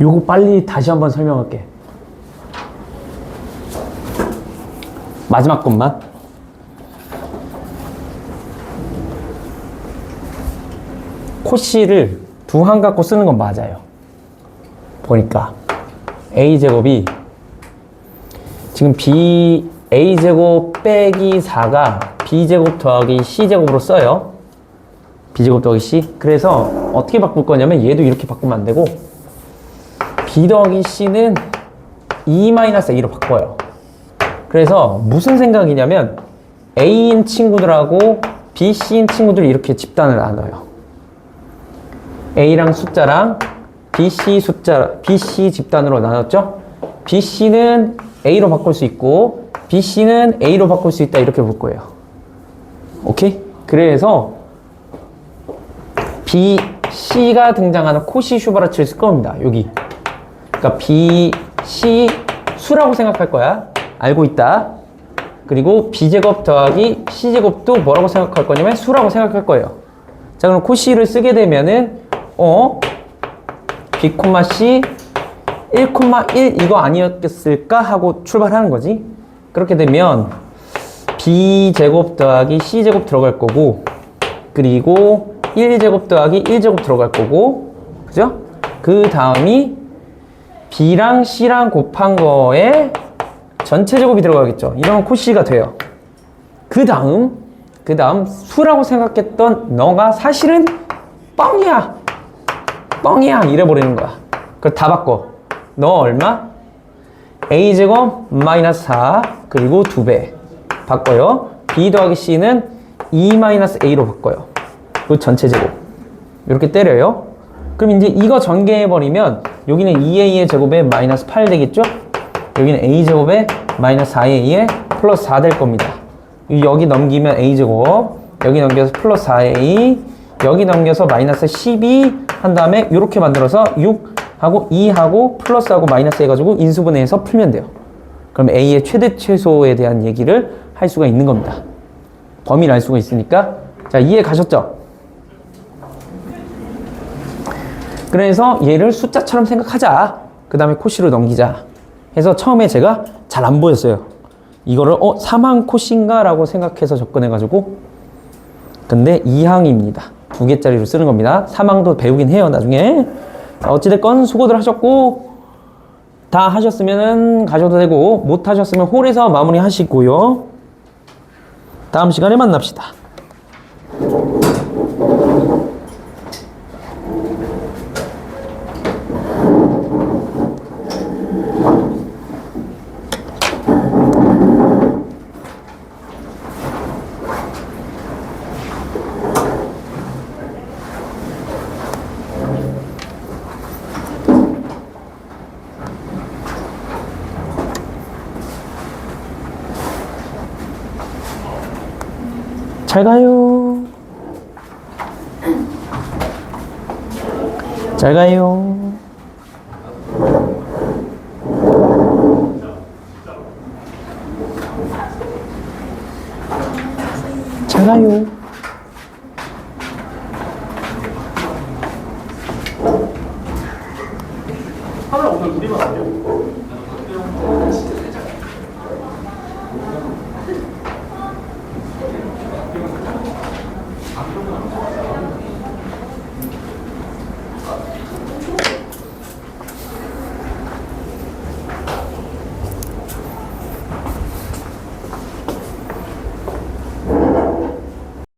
요거 빨리 다시 한번 설명할게. 마지막 것만. 코씨를 두 항 갖고 쓰는 건 맞아요. 보니까 a제곱이 지금 a제곱 빼기 4가 b제곱 더하기 c제곱으로 써요. b제곱 더하기 c. 그래서 어떻게 바꿀 거냐면 얘도 이렇게 바꾸면 안 되고 b 더하기 c는 2-a로 바꿔요. 그래서 무슨 생각이냐면 a인 친구들하고 bc인 친구들 이렇게 집단을 나눠요. a랑 숫자랑 bc 집단으로 나눴죠? bc는 a로 바꿀 수 있고 bc는 a로 바꿀 수 있다 이렇게 볼 거예요. 오케이? 그래서 bc가 등장하는 코시 슈바르츠를 쓸 겁니다. 여기. 그러니까 bc 수라고 생각할 거야. 알고 있다. 그리고 b제곱 더하기 c제곱도 뭐라고 생각할 거냐면 수라고 생각할 거예요. 자, 그럼 코시를 쓰게 되면은 b, c 1,1 이거 아니었겠을까 하고 출발하는 거지. 그렇게 되면 b제곱 더하기 c제곱 들어갈 거고 그리고 1제곱 더하기 1제곱 들어갈 거고 그죠? 그 다음이 b랑 c랑 곱한 거에 전체 제곱이 들어가겠죠. 이러면 코시가 돼요. 그 다음 수라고 생각했던 너가 사실은 뻥이야 이래버리는 거야. 그걸 다 바꿔. 너 얼마? a제곱 마이너스 4 그리고 2배 바꿔요. b 더하기 c는 2-a로 바꿔요. 그 전체 제곱 이렇게 때려요. 그럼 이제 이거 전개해버리면 여기는 2a의 제곱에 마이너스 8 되겠죠? 여기는 a제곱에 마이너스 4a에 플러스 4 될 겁니다. 여기 넘기면 a제곱 여기 넘겨서 플러스 4a 여기 넘겨서 마이너스 12 한 다음에 이렇게 만들어서 6하고 2하고 플러스하고 마이너스 해가지고 인수분해해서 풀면 돼요. 그럼 a의 최대 최소에 대한 얘기를 할 수가 있는 겁니다. 범위를 알 수가 있으니까. 자, 이해 가셨죠? 그래서 얘를 숫자처럼 생각하자. 그 다음에 코시로 넘기자 해서 처음에 제가 잘 안 보였어요. 이거를 3항 코시인가 라고 생각해서 접근해가지고 근데 2항입니다. 2개짜리로 쓰는 겁니다. 3항도 배우긴 해요 나중에. 어찌됐건 수고들 하셨고 다 하셨으면 가셔도 되고 못 하셨으면 홀에서 마무리 하시고요. 다음 시간에 만납시다. 잘 가요. 잘 가요. 잘 가요. 하나 오늘 우리만 안 돼요?